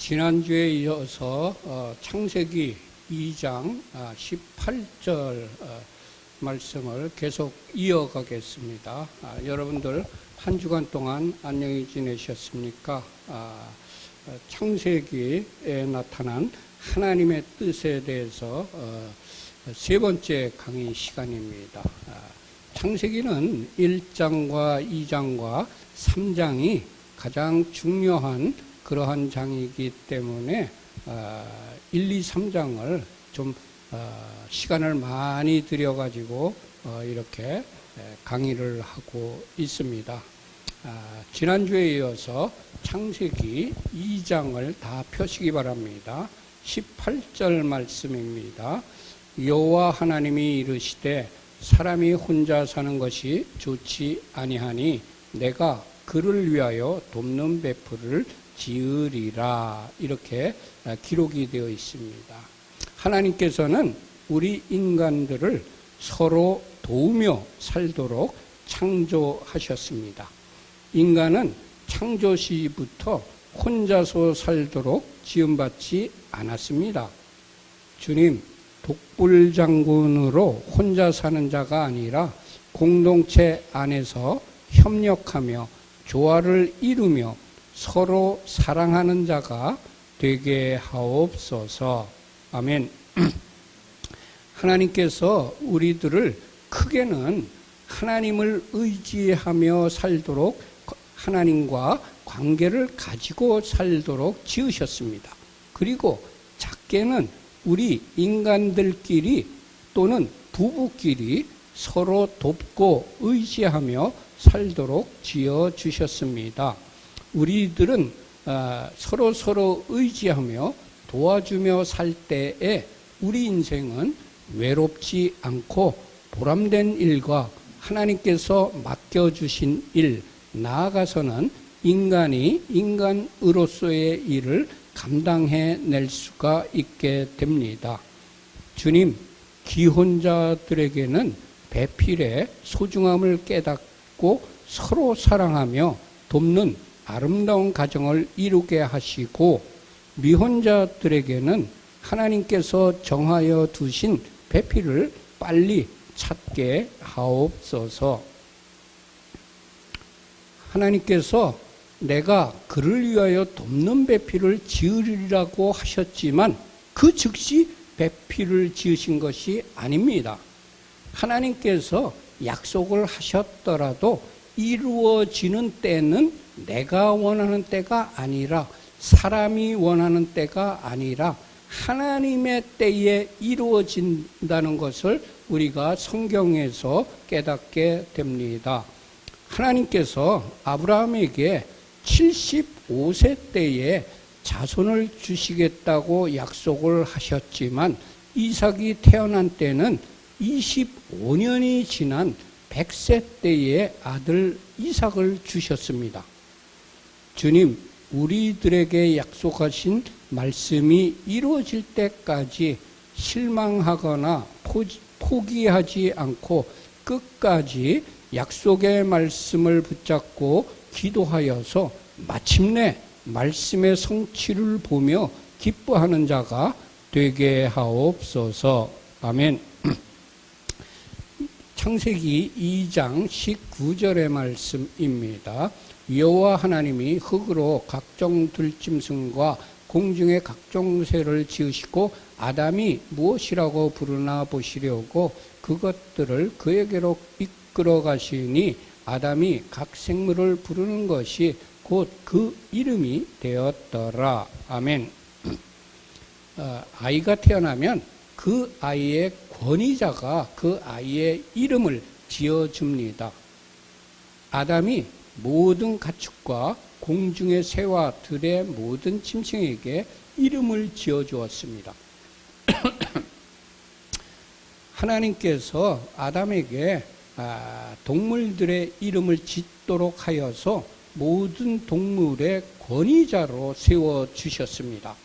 지난주에 이어서 창세기 2장 18절 말씀을 계속 이어가겠습니다. 여러분들 한 주간 동안 안녕히 지내셨습니까? 창세기에 나타난 하나님의 뜻에 대해서 세 번째 강의 시간입니다. 창세기는 1장과 2장과 3장이 가장 중요한 그러한 장이기 때문에 1, 2, 3장을 좀 시간을 많이 들여가지고 이렇게 강의를 하고 있습니다. 지난주에 이어서 창세기 2장을 다 펴시기 바랍니다. 18절 말씀입니다. 여호와 하나님이 이르시되 사람이 혼자 사는 것이 좋지 아니하니 내가 그를 위하여 돕는 베풀을 지으리라, 이렇게 기록이 되어 있습니다. 하나님께서는 우리 인간들을 서로 도우며 살도록 창조하셨습니다. 인간은 창조 시부터 혼자서 살도록 지음받지 않았습니다. 주님, 독불장군으로 혼자 사는 자가 아니라 공동체 안에서 협력하며 조화를 이루며 서로 사랑하는 자가 되게 하옵소서. 아멘. 하나님께서 우리들을 크게는 하나님을 의지하며 살도록, 하나님과 관계를 가지고 살도록 지으셨습니다. 그리고 작게는 우리 인간들끼리 또는 부부끼리 서로 돕고 의지하며 살도록 지어주셨습니다. 우리들은 서로 의지하며 도와주며 살 때에 우리 인생은 외롭지 않고 보람된 일과 하나님께서 맡겨주신 일, 나아가서는 인간이 인간으로서의 일을 감당해낼 수가 있게 됩니다. 주님, 기혼자들에게는 배필의 소중함을 깨닫고 서로 사랑하며 돕는 아름다운 가정을 이루게 하시고, 미혼자들에게는 하나님께서 정하여 두신 배필을 빨리 찾게 하옵소서. 하나님께서 내가 그를 위하여 돕는 배필을 지으리라고 하셨지만 그 즉시 배필을 지으신 것이 아닙니다. 하나님께서 약속을 하셨더라도 이루어지는 때는 내가 원하는 때가 아니라, 사람이 원하는 때가 아니라 하나님의 때에 이루어진다는 것을 우리가 성경에서 깨닫게 됩니다. 하나님께서 아브라함에게 75세 때에 자손을 주시겠다고 약속을 하셨지만 이삭이 태어난 때는 25년이 지난 100세 때에 아들 이삭을 주셨습니다. 주님, 우리들에게 약속하신 말씀이 이루어질 때까지 실망하거나 포기하지 않고 끝까지 약속의 말씀을 붙잡고 기도하여서 마침내 말씀의 성취를 보며 기뻐하는 자가 되게 하옵소서. 아멘. 창세기 2장 19절의 말씀입니다. 여호와 하나님이 흙으로 각종 들짐승과 공중의 각종 새를 지으시고 아담이 무엇이라고 부르나 보시려고 그것들을 그에게로 이끌어 가시니 아담이 각 생물을 부르는 것이 곧 그 이름이 되었더라. 아멘. 아이가 태어나면 그 아이의 권위자가 그 아이의 이름을 지어줍니다. 아담이 모든 가축과 공중의 새와 들의 모든 짐승에게 이름을 지어주었습니다. 하나님께서 아담에게 동물들의 이름을 짓도록 하여서 모든 동물의 권위자로 세워주셨습니다.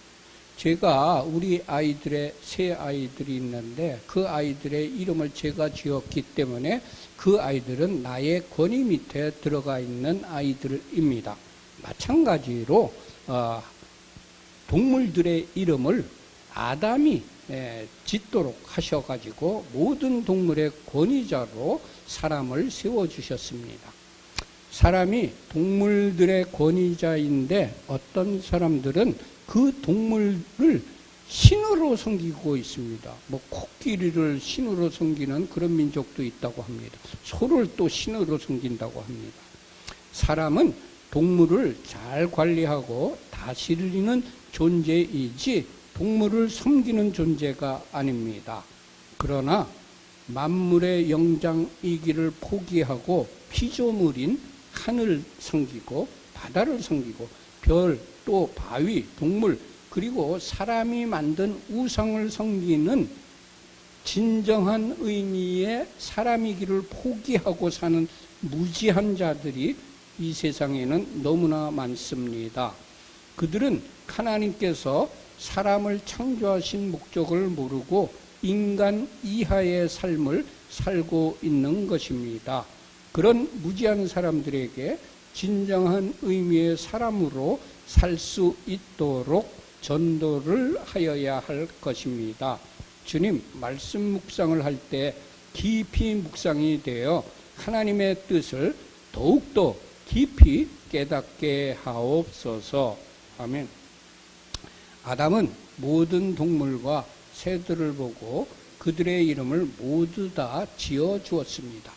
제가 우리 아이들의 세 아이들이 있는데 그 아이들의 이름을 제가 지었기 때문에 그 아이들은 나의 권위 밑에 들어가 있는 아이들입니다. 마찬가지로 동물들의 이름을 아담이 짓도록 하셔가지고 모든 동물의 권위자로 사람을 세워주셨습니다. 사람이 동물들의 권위자인데 어떤 사람들은 그 동물을 신으로 섬기고 있습니다. 코끼리를 신으로 섬기는 그런 민족도 있다고 합니다. 소를 또 신으로 섬긴다고 합니다. 사람은 동물을 잘 관리하고 다스리는 존재이지 동물을 섬기는 존재가 아닙니다. 그러나 만물의 영장이기를 포기하고 피조물인 하늘을 섬기고 바다를 섬기고 별, 또 바위, 동물, 그리고 사람이 만든 우상을 섬기는 진정한 의미의 사람이기를 포기하고 사는 무지한 자들이 이 세상에는 너무나 많습니다. 그들은 하나님께서 사람을 창조하신 목적을 모르고 인간 이하의 삶을 살고 있는 것입니다. 그런 무지한 사람들에게 진정한 의미의 사람으로 살 수 있도록 전도를 하여야 할 것입니다. 주님, 말씀 묵상을 할 때 깊이 묵상이 되어 하나님의 뜻을 더욱더 깊이 깨닫게 하옵소서. 아멘. 아담은 모든 동물과 새들을 보고 그들의 이름을 모두 다 지어 주었습니다.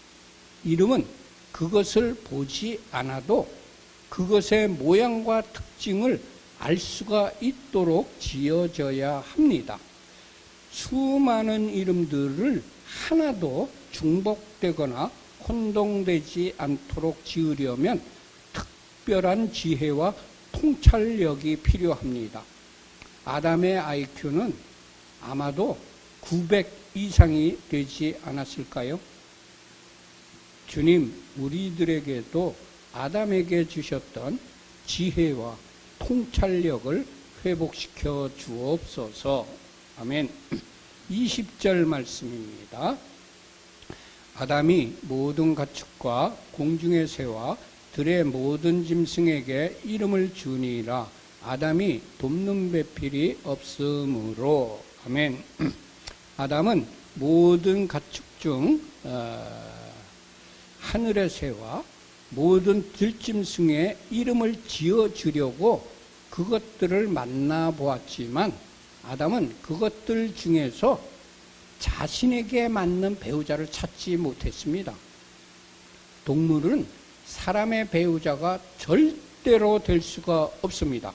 이름은 그것을 보지 않아도 그것의 모양과 특징을 알 수가 있도록 지어져야 합니다. 수많은 이름들을 하나도 중복되거나 혼동되지 않도록 지으려면 특별한 지혜와 통찰력이 필요합니다. 아담의 IQ는 아마도 900 이상이 되지 않았을까요? 주님, 우리들에게도 아담에게 주셨던 지혜와 통찰력을 회복시켜 주옵소서. 아멘. 20절 말씀입니다. 아담이 모든 가축과 공중의 새와 들의 모든 짐승에게 이름을 주니라. 아담이 돕는 배필이 없으므로. 아멘. 아담은 모든 가축 중 하늘의 새와 모든 들짐승의 이름을 지어주려고 그것들을 만나보았지만 아담은 그것들 중에서 자신에게 맞는 배우자를 찾지 못했습니다. 동물은 사람의 배우자가 절대로 될 수가 없습니다.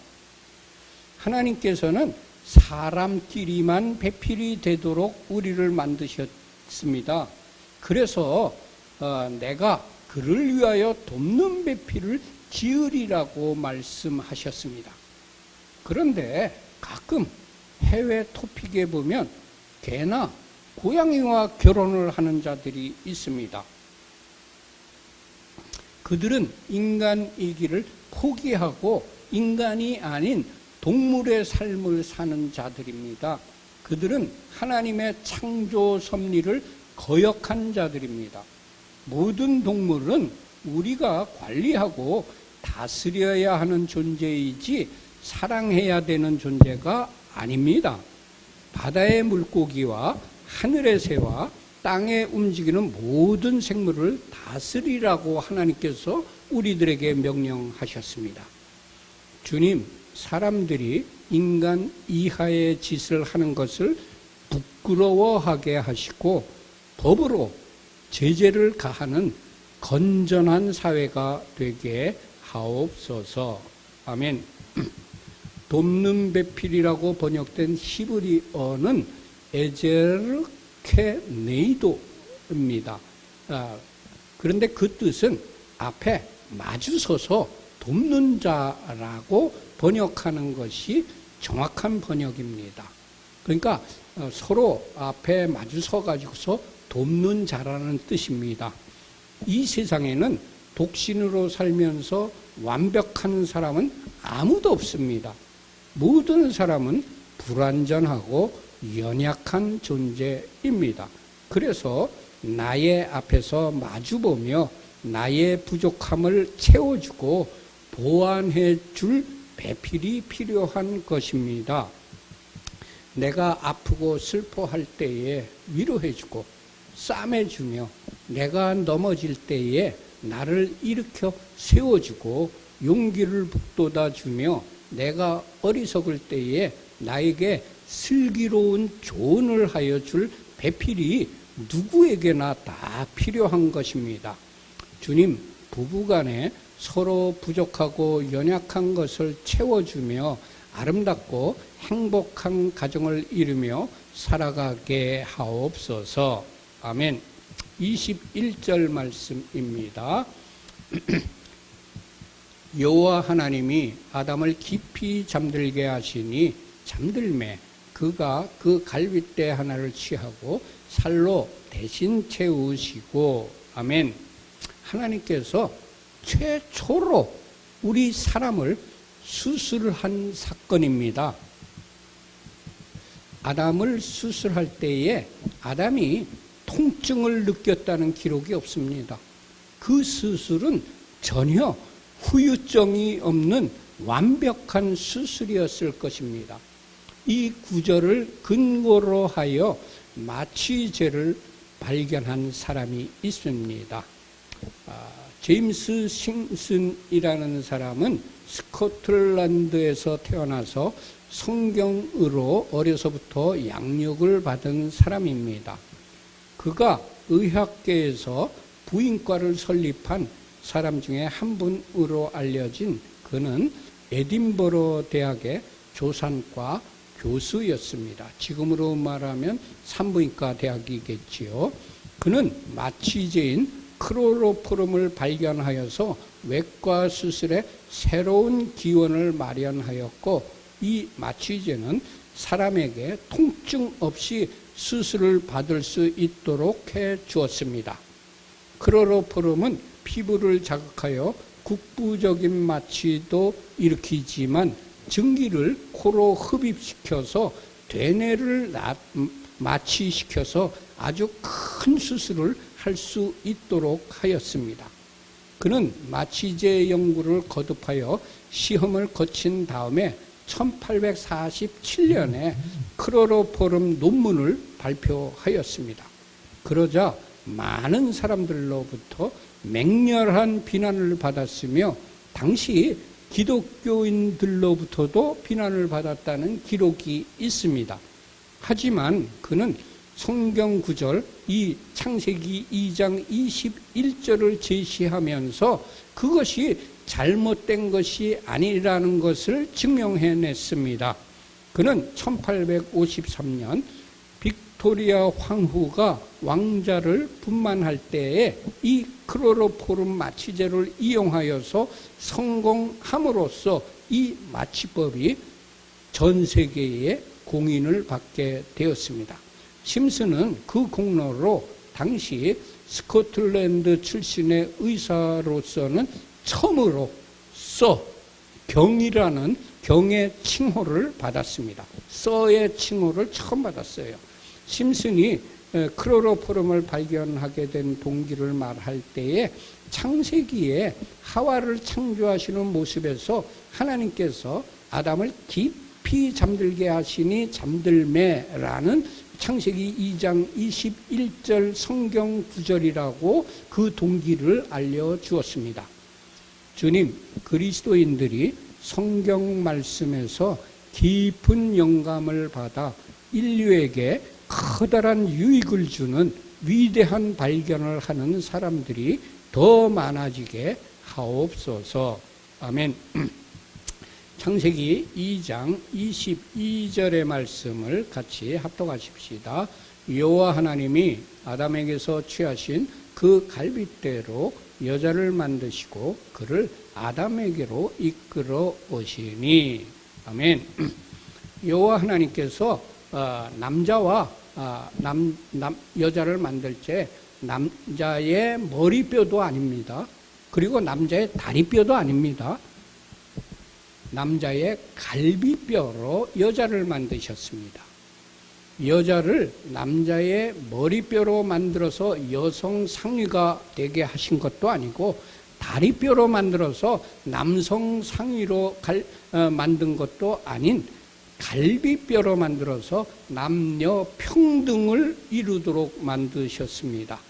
하나님께서는 사람끼리만 배필이 되도록 우리를 만드셨습니다. 그래서 내가 그를 위하여 돕는 배필을 지으리라고 말씀하셨습니다. 그런데 가끔 해외 토픽에 보면 개나 고양이와 결혼을 하는 자들이 있습니다. 그들은 인간이기를 포기하고 인간이 아닌 동물의 삶을 사는 자들입니다. 그들은 하나님의 창조 섭리를 거역한 자들입니다. 모든 동물은 우리가 관리하고 다스려야 하는 존재이지 사랑해야 되는 존재가 아닙니다. 바다의 물고기와 하늘의 새와 땅에 움직이는 모든 생물을 다스리라고 하나님께서 우리들에게 명령하셨습니다. 주님, 사람들이 인간 이하의 짓을 하는 것을 부끄러워하게 하시고 법으로 제재를 가하는 건전한 사회가 되게 하옵소서. 아멘. 돕는 배필이라고 번역된 히브리어는 에제르케네이도입니다. 그런데 그 뜻은 앞에 마주서서 돕는 자라고 번역하는 것이 정확한 번역입니다. 그러니까 서로 앞에 마주서 가지고서 돕는 자라는 뜻입니다. 이 세상에는 독신으로 살면서 완벽한 사람은 아무도 없습니다. 모든 사람은 불완전하고 연약한 존재입니다. 그래서 나의 앞에서 마주보며 나의 부족함을 채워주고 보완해 줄 배필이 필요한 것입니다. 내가 아프고 슬퍼할 때에 위로해주고 싸매주며 내가 넘어질 때에 나를 일으켜 세워주고 용기를 북돋아주며 내가 어리석을 때에 나에게 슬기로운 조언을 하여 줄 배필이 누구에게나 다 필요한 것입니다. 주님, 부부간에 서로 부족하고 연약한 것을 채워주며 아름답고 행복한 가정을 이루며 살아가게 하옵소서. 아멘. 21절 말씀입니다. 여호와 하나님이 아담을 깊이 잠들게 하시니 잠들매 그가 그 갈빗대 하나를 취하고 살로 대신 채우시고. 아멘. 하나님께서 최초로 우리 사람을 수술한 사건입니다. 아담을 수술할 때에 아담이 통증을 느꼈다는 기록이 없습니다. 그 수술은 전혀 후유증이 없는 완벽한 수술이었을 것입니다. 이 구절을 근거로 하여 마취제를 발견한 사람이 있습니다. 제임스 싱슨이라는 사람은 스코틀랜드에서 태어나서 성경으로 어려서부터 양육을 받은 사람입니다. 그가 의학계에서 부인과를 설립한 사람 중에 한 분으로 알려진 그는 에딘버러 대학의 조산과 교수였습니다. 지금으로 말하면 산부인과 대학이겠지요. 그는 마취제인 클로로폼을 발견하여서 외과 수술에 새로운 기원을 마련하였고, 이 마취제는 사람에게 통증 없이 수술을 받을 수 있도록 해 주었습니다. 클로로폼은 피부를 자극하여 국부적인 마취도 일으키지만 증기를 코로 흡입시켜서 되뇌를 마취시켜서 아주 큰 수술을 할 수 있도록 하였습니다. 그는 마취제 연구를 거듭하여 시험을 거친 다음에 1847년에 클로로폼 논문을 발표하였습니다. 그러자 많은 사람들로부터 맹렬한 비난을 받았으며 당시 기독교인들로부터도 비난을 받았다는 기록이 있습니다. 하지만 그는 성경 구절 이 창세기 2장 21절을 제시하면서 그것이 잘못된 것이 아니라는 것을 증명해냈습니다. 그는 1853년 빅토리아 황후가 왕자를 분만할 때에 이 클로로폼 마취제를 이용하여서 성공함으로써 이 마취법이 전 세계에 공인을 받게 되었습니다. 심슨은 그 공로로 당시 스코틀랜드 출신의 의사로서는 처음으로 경이라는 경의 칭호를 받았습니다. 서의 칭호를 처음 받았어요. 심슨이 클로로폼을 발견하게 된 동기를 말할 때에 창세기에 하와를 창조하시는 모습에서 하나님께서 아담을 깊이 잠들게 하시니 잠들매라는 창세기 2장 21절 성경 구절이라고 그 동기를 알려주었습니다. 주님, 그리스도인들이 성경 말씀에서 깊은 영감을 받아 인류에게 커다란 유익을 주는 위대한 발견을 하는 사람들이 더 많아지게 하옵소서. 아멘. 창세기 2장 22절의 말씀을 같이 합독하십시다. 여호와 하나님이 아담에게서 취하신 그 갈빗대로 여자를 만드시고 그를 아담에게로 이끌어 오시니. 아멘. 여호와 하나님께서 남자와 여자를 만들 때 남자의 머리뼈도 아닙니다. 그리고 남자의 다리뼈도 아닙니다. 남자의 갈비뼈로 여자를 만드셨습니다. 여자를 남자의 머리뼈로 만들어서 여성 상위가 되게 하신 것도 아니고 다리뼈로 만들어서 남성 상위로 만든 것도 아닌 갈비뼈로 만들어서 남녀 평등을 이루도록 만드셨습니다.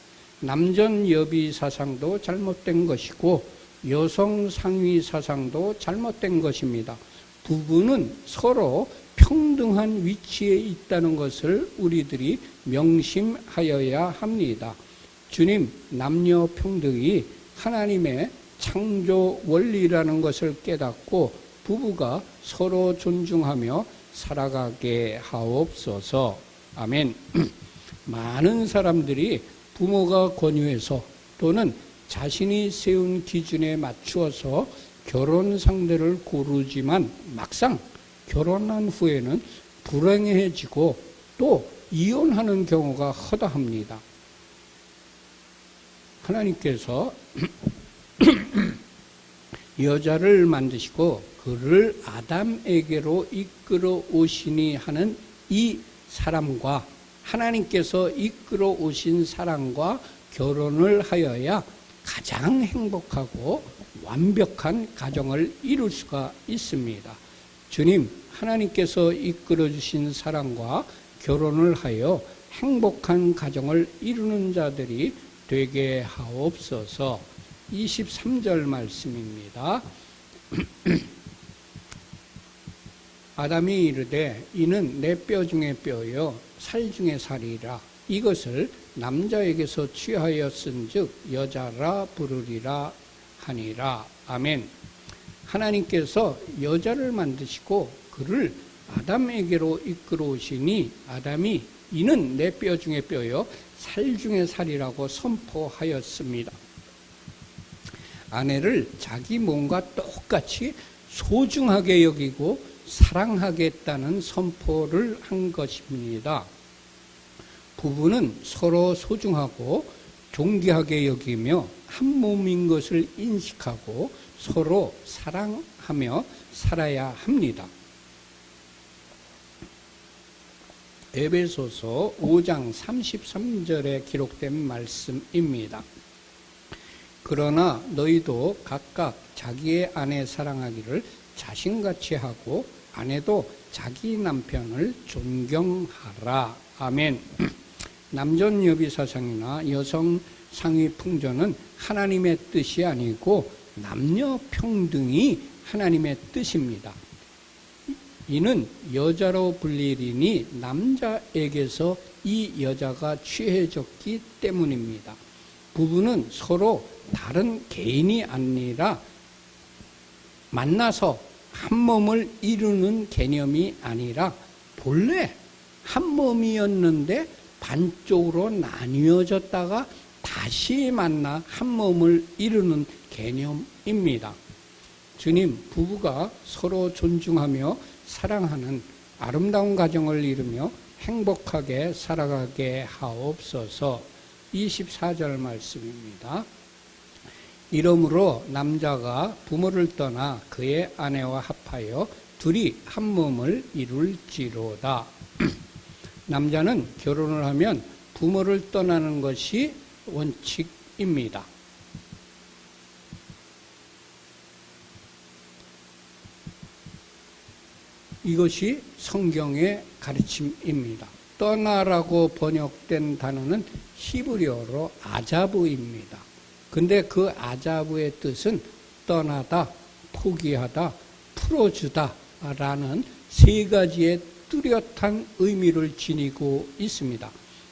남전여비 사상도 잘못된 것이고 여성 상위 사상도 잘못된 것입니다. 부부는 서로 평등한 위치에 있다는 것을 우리들이 명심하여야 합니다. 주님, 남녀 평등이 하나님의 창조 원리라는 것을 깨닫고 부부가 서로 존중하며 살아가게 하옵소서. 아멘. 많은 사람들이 부모가 권유해서 또는 자신이 세운 기준에 맞추어서 결혼 상대를 고르지만 막상 결혼한 후에는 불행해지고 또 이혼하는 경우가 허다합니다. 하나님께서 여자를 만드시고 그를 아담에게로 이끌어 오시니 하는 이 사람과 하나님께서 이끌어 오신 사람과 결혼을 하여야 가장 행복하고 완벽한 가정을 이룰 수가 있습니다. 주님, 하나님께서 이끌어 주신 사람과 결혼을 하여 행복한 가정을 이루는 자들이 되게 하옵소서. 23절 말씀입니다. 아담이 이르되 이는 내 뼈 중에 뼈요 살 중에 살이라. 이것을 남자에게서 취하였은즉 여자라 부르리라 하니라. 아멘. 하나님께서 여자를 만드시고 그를 아담에게로 이끌어 오시니 아담이 이는 내 뼈 중에 뼈요 살 중에 살이라고 선포하였습니다. 아내를 자기 몸과 똑같이 소중하게 여기고 사랑하겠다는 선포를 한 것입니다. 부부는 서로 소중하고 존귀하게 여기며 한 몸인 것을 인식하고 서로 사랑하며 살아야 합니다. 에베소서 5장 33절에 기록된 말씀입니다. 그러나 너희도 각각 자기의 아내 사랑하기를 자신같이 하고 아내도 자기 남편을 존경하라. 아멘. 남전여비 사상이나 여성 상위 풍조는 하나님의 뜻이 아니고 남녀 평등이 하나님의 뜻입니다. 이는 여자로 불리리니 남자에게서 이 여자가 취해졌기 때문입니다. 부부는 서로 다른 개인이 아니라 만나서 한 몸을 이루는 개념이 아니라 본래 한 몸이었는데 반쪽으로 나뉘어졌다가 다시 만나 한 몸을 이루는 개념입니다. 주님, 부부가 서로 존중하며 사랑하는 아름다운 가정을 이루며 행복하게 살아가게 하옵소서. 24절 말씀입니다. 이러므로 남자가 부모를 떠나 그의 아내와 합하여 둘이 한 몸을 이룰지로다. 남자는 결혼을 하면 부모를 떠나는 것이 원칙입니다. 이것이 성경의 가르침입니다. 떠나라고 번역된 단어는 히브리어로 아자브입니다. 근데 그 아자브의 뜻은 떠나다, 포기하다, 풀어주다 라는 세 가지의 뚜렷한 의미를 지니고 있습니다.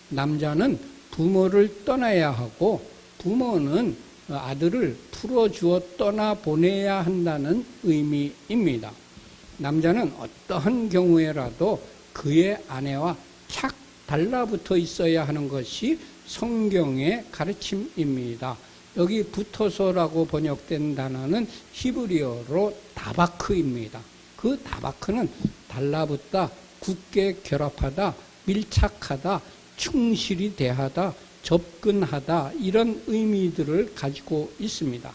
남자는 부모를 떠나야 하고 부모는 아들을 풀어주어 떠나보내야 한다는 의미입니다. 남자는 어떠한 경우에라도 그의 아내와 착 달라붙어 있어야 하는 것이 성경의 가르침입니다. 여기 붙어서라고 번역된 단어는 히브리어로 다바크입니다. 그 다바크는 달라붙다, 굳게 결합하다, 밀착하다, 충실히 대하다, 접근하다 이런 의미들을 가지고 있습니다.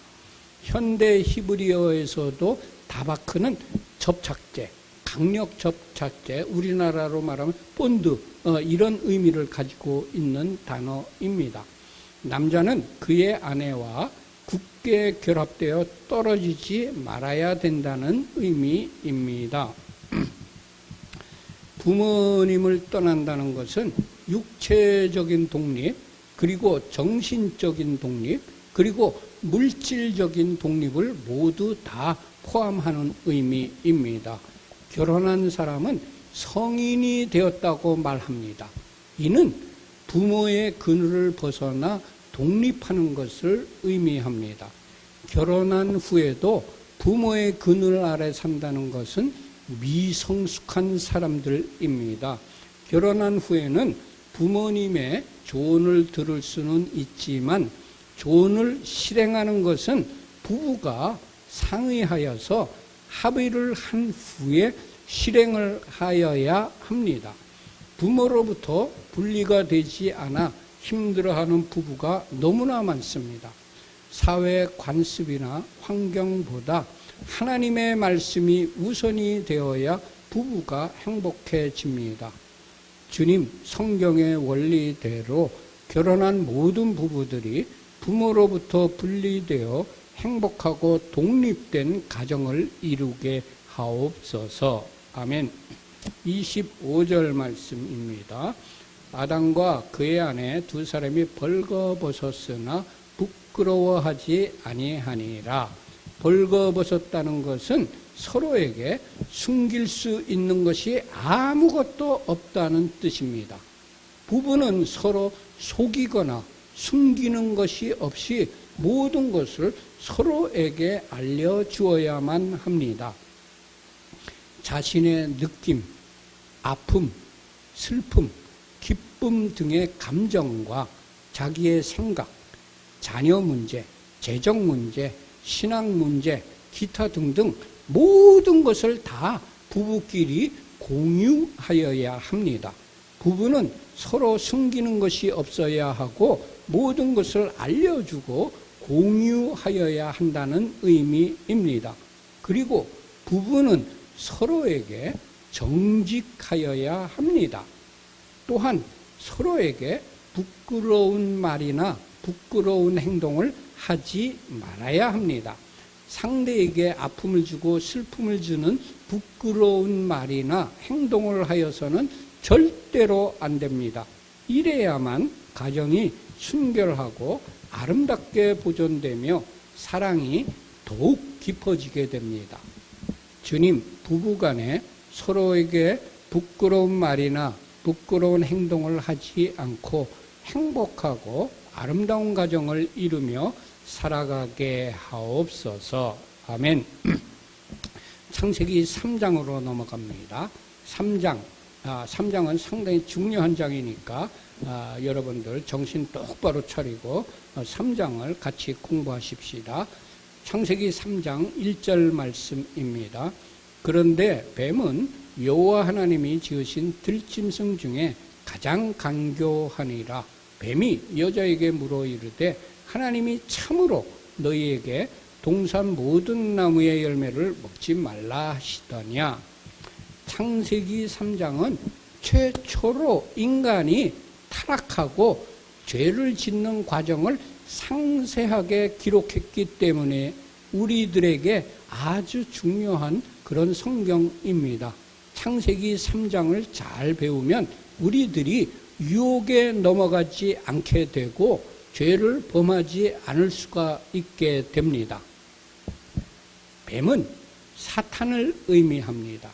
현대 히브리어에서도 다바크는 접착제, 강력 접착제, 우리나라로 말하면 본드 이런 의미를 가지고 있는 단어입니다. 남자는 그의 아내와 굳게 결합되어 떨어지지 말아야 된다는 의미입니다. 부모님을 떠난다는 것은 육체적인 독립, 그리고 정신적인 독립, 그리고 물질적인 독립을 모두 다 포함하는 의미입니다. 결혼한 사람은 성인이 되었다고 말합니다. 이는 부모의 그늘을 벗어나 독립하는 것을 의미합니다. 결혼한 후에도 부모의 그늘 아래 산다는 것은 미성숙한 사람들입니다. 결혼한 후에는 부모님의 조언을 들을 수는 있지만 조언을 실행하는 것은 부부가 상의하여서 합의를 한 후에 실행을 하여야 합니다. 부모로부터 분리가 되지 않아 힘들어하는 부부가 너무나 많습니다. 사회 관습이나 환경보다 하나님의 말씀이 우선이 되어야 부부가 행복해집니다. 주님 성경의 원리대로 결혼한 모든 부부들이 부모로부터 분리되어 행복하고 독립된 가정을 이루게 하옵소서. 아멘. 25절 말씀입니다. 아담과 그의 아내 두 사람이 벌거벗었으나 부끄러워하지 아니하니라. 벌거벗었다는 것은 서로에게 숨길 수 있는 것이 아무것도 없다는 뜻입니다. 부부는 서로 속이거나 숨기는 것이 없이 모든 것을 서로에게 알려주어야만 합니다. 자신의 느낌, 아픔, 슬픔, 기쁨 등의 감정과 자기의 생각, 자녀 문제, 재정 문제, 신앙 문제, 기타 등등 모든 것을 다 부부끼리 공유하여야 합니다. 부부는 서로 숨기는 것이 없어야 하고 모든 것을 알려주고 공유하여야 한다는 의미입니다. 그리고 부부는 서로에게 정직하여야 합니다. 또한 서로에게 부끄러운 말이나 부끄러운 행동을 하지 말아야 합니다. 상대에게 아픔을 주고 슬픔을 주는 부끄러운 말이나 행동을 하여서는 절대로 안 됩니다. 이래야만 가정이 순결하고 아름답게 보존되며 사랑이 더욱 깊어지게 됩니다. 주님, 부부간에 서로에게 부끄러운 말이나 부끄러운 행동을 하지 않고 행복하고 아름다운 가정을 이루며 살아가게 하옵소서. 아멘. 창세기 3장으로 넘어갑니다. 3장은 상당히 중요한 장이니까 여러분들 정신 똑바로 차리고 3장을 같이 공부하십시다. 창세기 3장 1절 말씀입니다. 그런데 뱀은 여호와 하나님이 지으신 들짐승 중에 가장 간교하니라. 뱀이 여자에게 물어 이르되 하나님이 참으로 너희에게 동산 모든 나무의 열매를 먹지 말라 하시더냐. 창세기 3장은 최초로 인간이 타락하고 죄를 짓는 과정을 상세하게 기록했기 때문에 우리들에게 아주 중요한 그런 성경입니다. 창세기 3장을 잘 배우면 우리들이 유혹에 넘어가지 않게 되고 죄를 범하지 않을 수가 있게 됩니다. 뱀은 사탄을 의미합니다.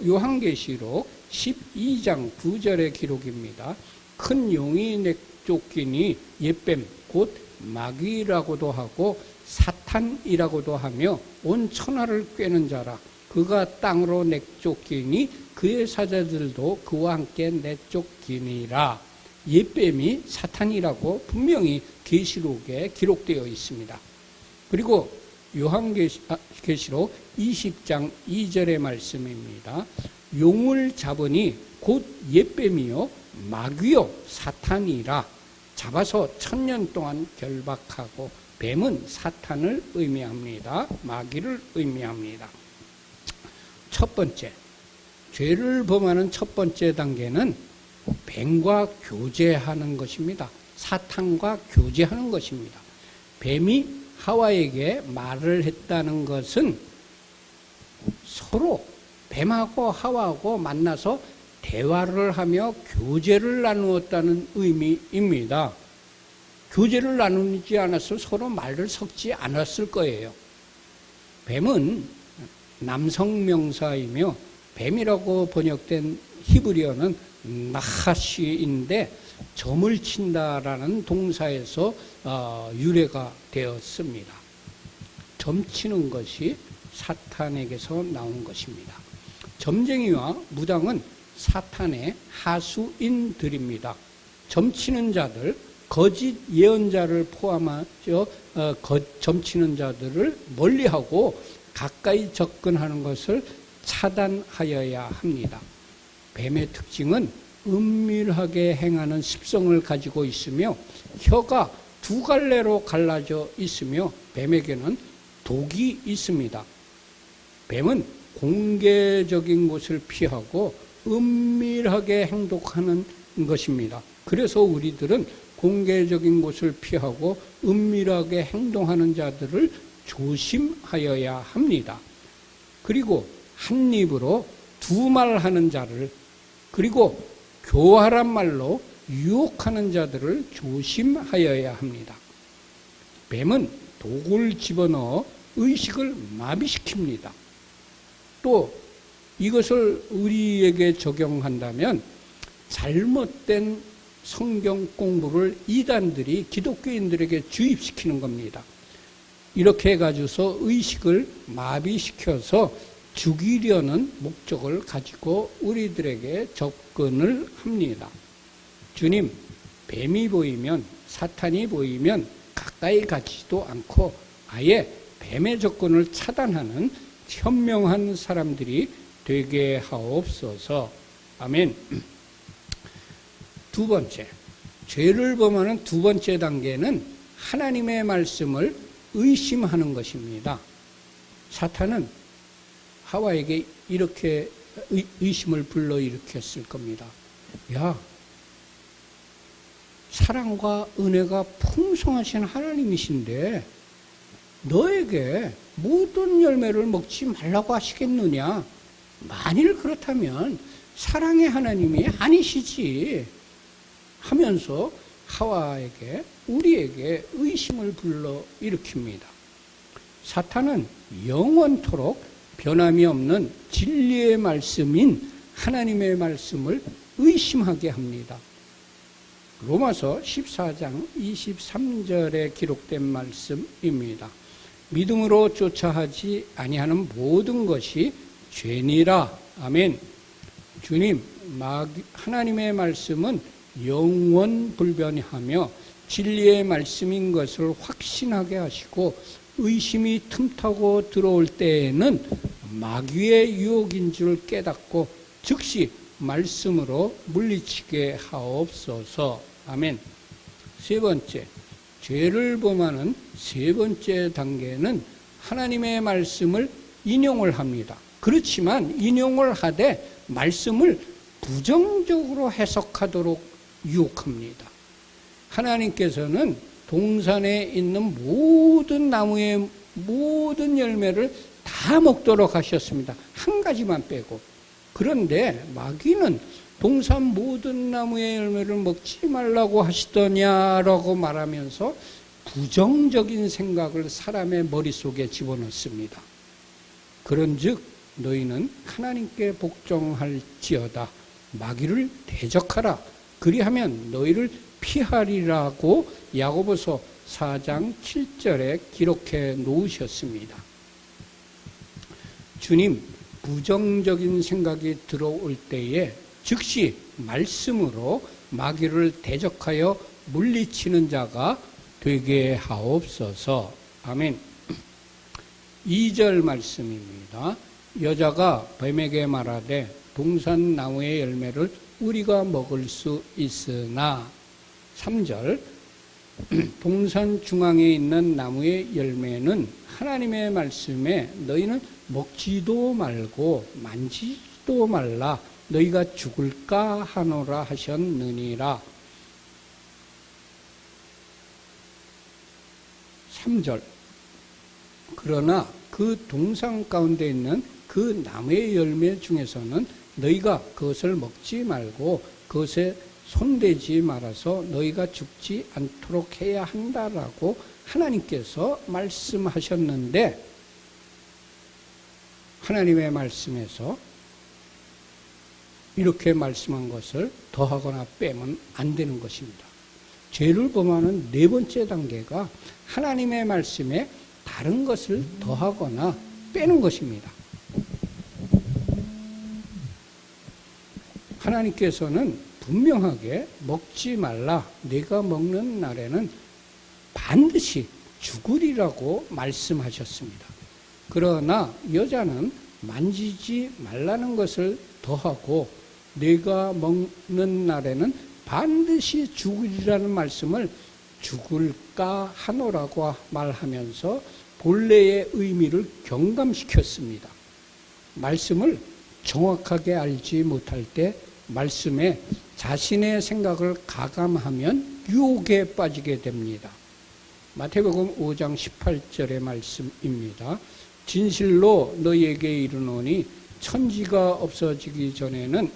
요한계시록 12장 9절의 기록입니다. 큰 용이 내쫓기니 옛뱀 곧 마귀라고도 하고 사탄이라고도 하며 온 천하를 꿰는 자라. 그가 땅으로 내쫓기니 그의 사자들도 그와 함께 내쫓기니라. 옛뱀이 사탄이라고 분명히 계시록에 기록되어 있습니다. 그리고 요한계시록 20장 2절의 말씀입니다. 용을 잡으니 곧 옛뱀이요 마귀요 사탄이라. 잡아서 1000년 동안 결박하고, 뱀은 사탄을 의미합니다. 마귀를 의미합니다. 첫 번째, 죄를 범하는 첫 번째 단계는 뱀과 교제하는 것입니다. 사탄과 교제하는 것입니다. 뱀이 하와에게 말을 했다는 것은 서로 뱀하고 하와하고 만나서 대화를 하며 교제를 나누었다는 의미입니다. 교제를 나누지 않았으면 서로 말을 섞지 않았을 거예요. 뱀은 남성 명사이며 뱀이라고 번역된 히브리어는 나하시인데 점을 친다라는 동사에서 유래가 되었습니다. 점 치는 것이 사탄에게서 나온 것입니다. 점쟁이와 무당은 사탄의 하수인들입니다. 점치는 자들, 거짓 예언자를 포함하여 점치는 자들을 멀리하고 가까이 접근하는 것을 차단하여야 합니다. 뱀의 특징은 은밀하게 행하는 습성을 가지고 있으며 혀가 두 갈래로 갈라져 있으며 뱀에게는 독이 있습니다. 뱀은 공개적인 곳을 피하고 은밀하게 행동하는 것입니다. 그래서 우리들은 공개적인 곳을 피하고 은밀하게 행동하는 자들을 조심하여야 합니다. 그리고 한 입으로 두 말 하는 자를, 그리고 교활한 말로 유혹하는 자들을 조심하여야 합니다. 뱀은 독을 집어넣어 의식을 마비시킵니다. 또 이것을 우리에게 적용한다면 잘못된 성경 공부를 이단들이 기독교인들에게 주입시키는 겁니다. 이렇게 해가지고서 의식을 마비시켜서 죽이려는 목적을 가지고 우리들에게 접근을 합니다. 주님, 뱀이 보이면, 사탄이 보이면 가까이 가지도 않고 아예 뱀의 접근을 차단하는 현명한 사람들이 되게 하옵소서. 아멘. 두 번째, 죄를 범하는 두 번째 단계는 하나님의 말씀을 의심하는 것입니다. 사탄은 하와에게 이렇게 의심을 불러일으켰을 겁니다. 야, 사랑과 은혜가 풍성하신 하나님이신데 너에게 모든 열매를 먹지 말라고 하시겠느냐? 만일 그렇다면 사랑의 하나님이 아니시지 하면서 하와에게, 우리에게 의심을 불러일으킵니다. 사탄은 영원토록 변함이 없는 진리의 말씀인 하나님의 말씀을 의심하게 합니다. 로마서 14장 23절에 기록된 말씀입니다. 믿음으로 쫓아하지 아니하는 모든 것이 죄니라. 아멘. 주님, 하나님의 말씀은 영원불변하며 진리의 말씀인 것을 확신하게 하시고 의심이 틈타고 들어올 때에는 마귀의 유혹인 줄 깨닫고 즉시 말씀으로 물리치게 하옵소서. 아멘. 세 번째, 죄를 범하는 세 번째 단계는 하나님의 말씀을 인용을 합니다. 그렇지만 인용을 하되 말씀을 부정적으로 해석하도록 유혹합니다. 하나님께서는 동산에 있는 모든 나무의 모든 열매를 다 먹도록 하셨습니다. 한 가지만 빼고. 그런데 마귀는 동산 모든 나무의 열매를 먹지 말라고 하시더냐라고 말하면서 부정적인 생각을 사람의 머릿속에 집어넣습니다. 그런즉 너희는 하나님께 복종할지어다. 마귀를 대적하라. 그리하면 너희를 피하리라고 야고보서 4장 7절에 기록해 놓으셨습니다. 주님, 부정적인 생각이 들어올 때에 즉시 말씀으로 마귀를 대적하여 물리치는 자가 되게 하옵소서. 아멘. 2절 말씀입니다. 여자가 뱀에게 말하되 동산 나무의 열매를 우리가 먹을 수 있으나. 3절 동산 중앙에 있는 나무의 열매는 하나님의 말씀에 너희는 먹지도 말고 만지지도 말라 너희가 죽을까 하노라 하셨느니라. 3절. 그러나 그 동산 가운데 있는 그 나무의 열매 중에서는 너희가 그것을 먹지 말고 그것에 손대지 말아서 너희가 죽지 않도록 해야 한다라고 하나님께서 말씀하셨는데, 하나님의 말씀에서 이렇게 말씀한 것을 더하거나 빼면 안 되는 것입니다. 죄를 범하는 네 번째 단계가 하나님의 말씀에 다른 것을 더하거나 빼는 것입니다. 하나님께서는 분명하게 먹지 말라, 네가 먹는 날에는 반드시 죽으리라고 말씀하셨습니다. 그러나 여자는 만지지 말라는 것을 더하고 네가 먹는 날에는 반드시 죽으리라는 말씀을 죽을까 하노라고 말하면서 본래의 의미를 경감시켰습니다. 말씀을 정확하게 알지 못할 때 말씀에 자신의 생각을 가감하면 유혹에 빠지게 됩니다. 마태복음 5장 18절의 말씀입니다. 진실로 너희에게 이르노니 천지가 없어지기 전에는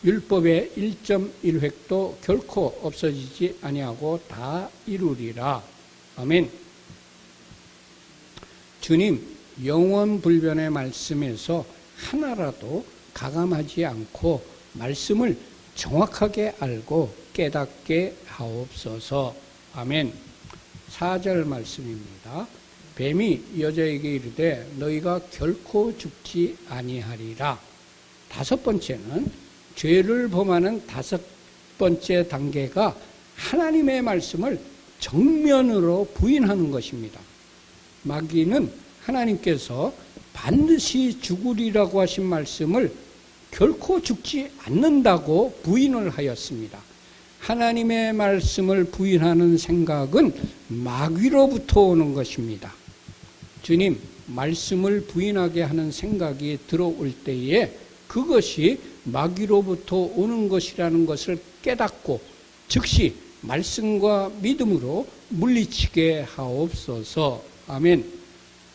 율법의 1.1획도 결코 없어지지 아니하고 다 이루리라. 아멘. 주님, 영원불변의 말씀에서 하나라도 가감하지 않고 말씀을 정확하게 알고 깨닫게 하옵소서. 아멘. 4절 말씀입니다. 뱀이 여자에게 이르되 너희가 결코 죽지 아니하리라. 다섯 번째는 죄를 범하는 다섯 번째 단계가 하나님의 말씀을 정면으로 부인하는 것입니다. 마귀는 하나님께서 반드시 죽으리라고 하신 말씀을 결코 죽지 않는다고 부인을 하였습니다. 하나님의 말씀을 부인하는 생각은 마귀로부터 오는 것입니다. 주님, 말씀을 부인하게 하는 생각이 들어올 때에 그것이 마귀로부터 오는 것이라는 것을 깨닫고 즉시 말씀과 믿음으로 물리치게 하옵소서. 아멘.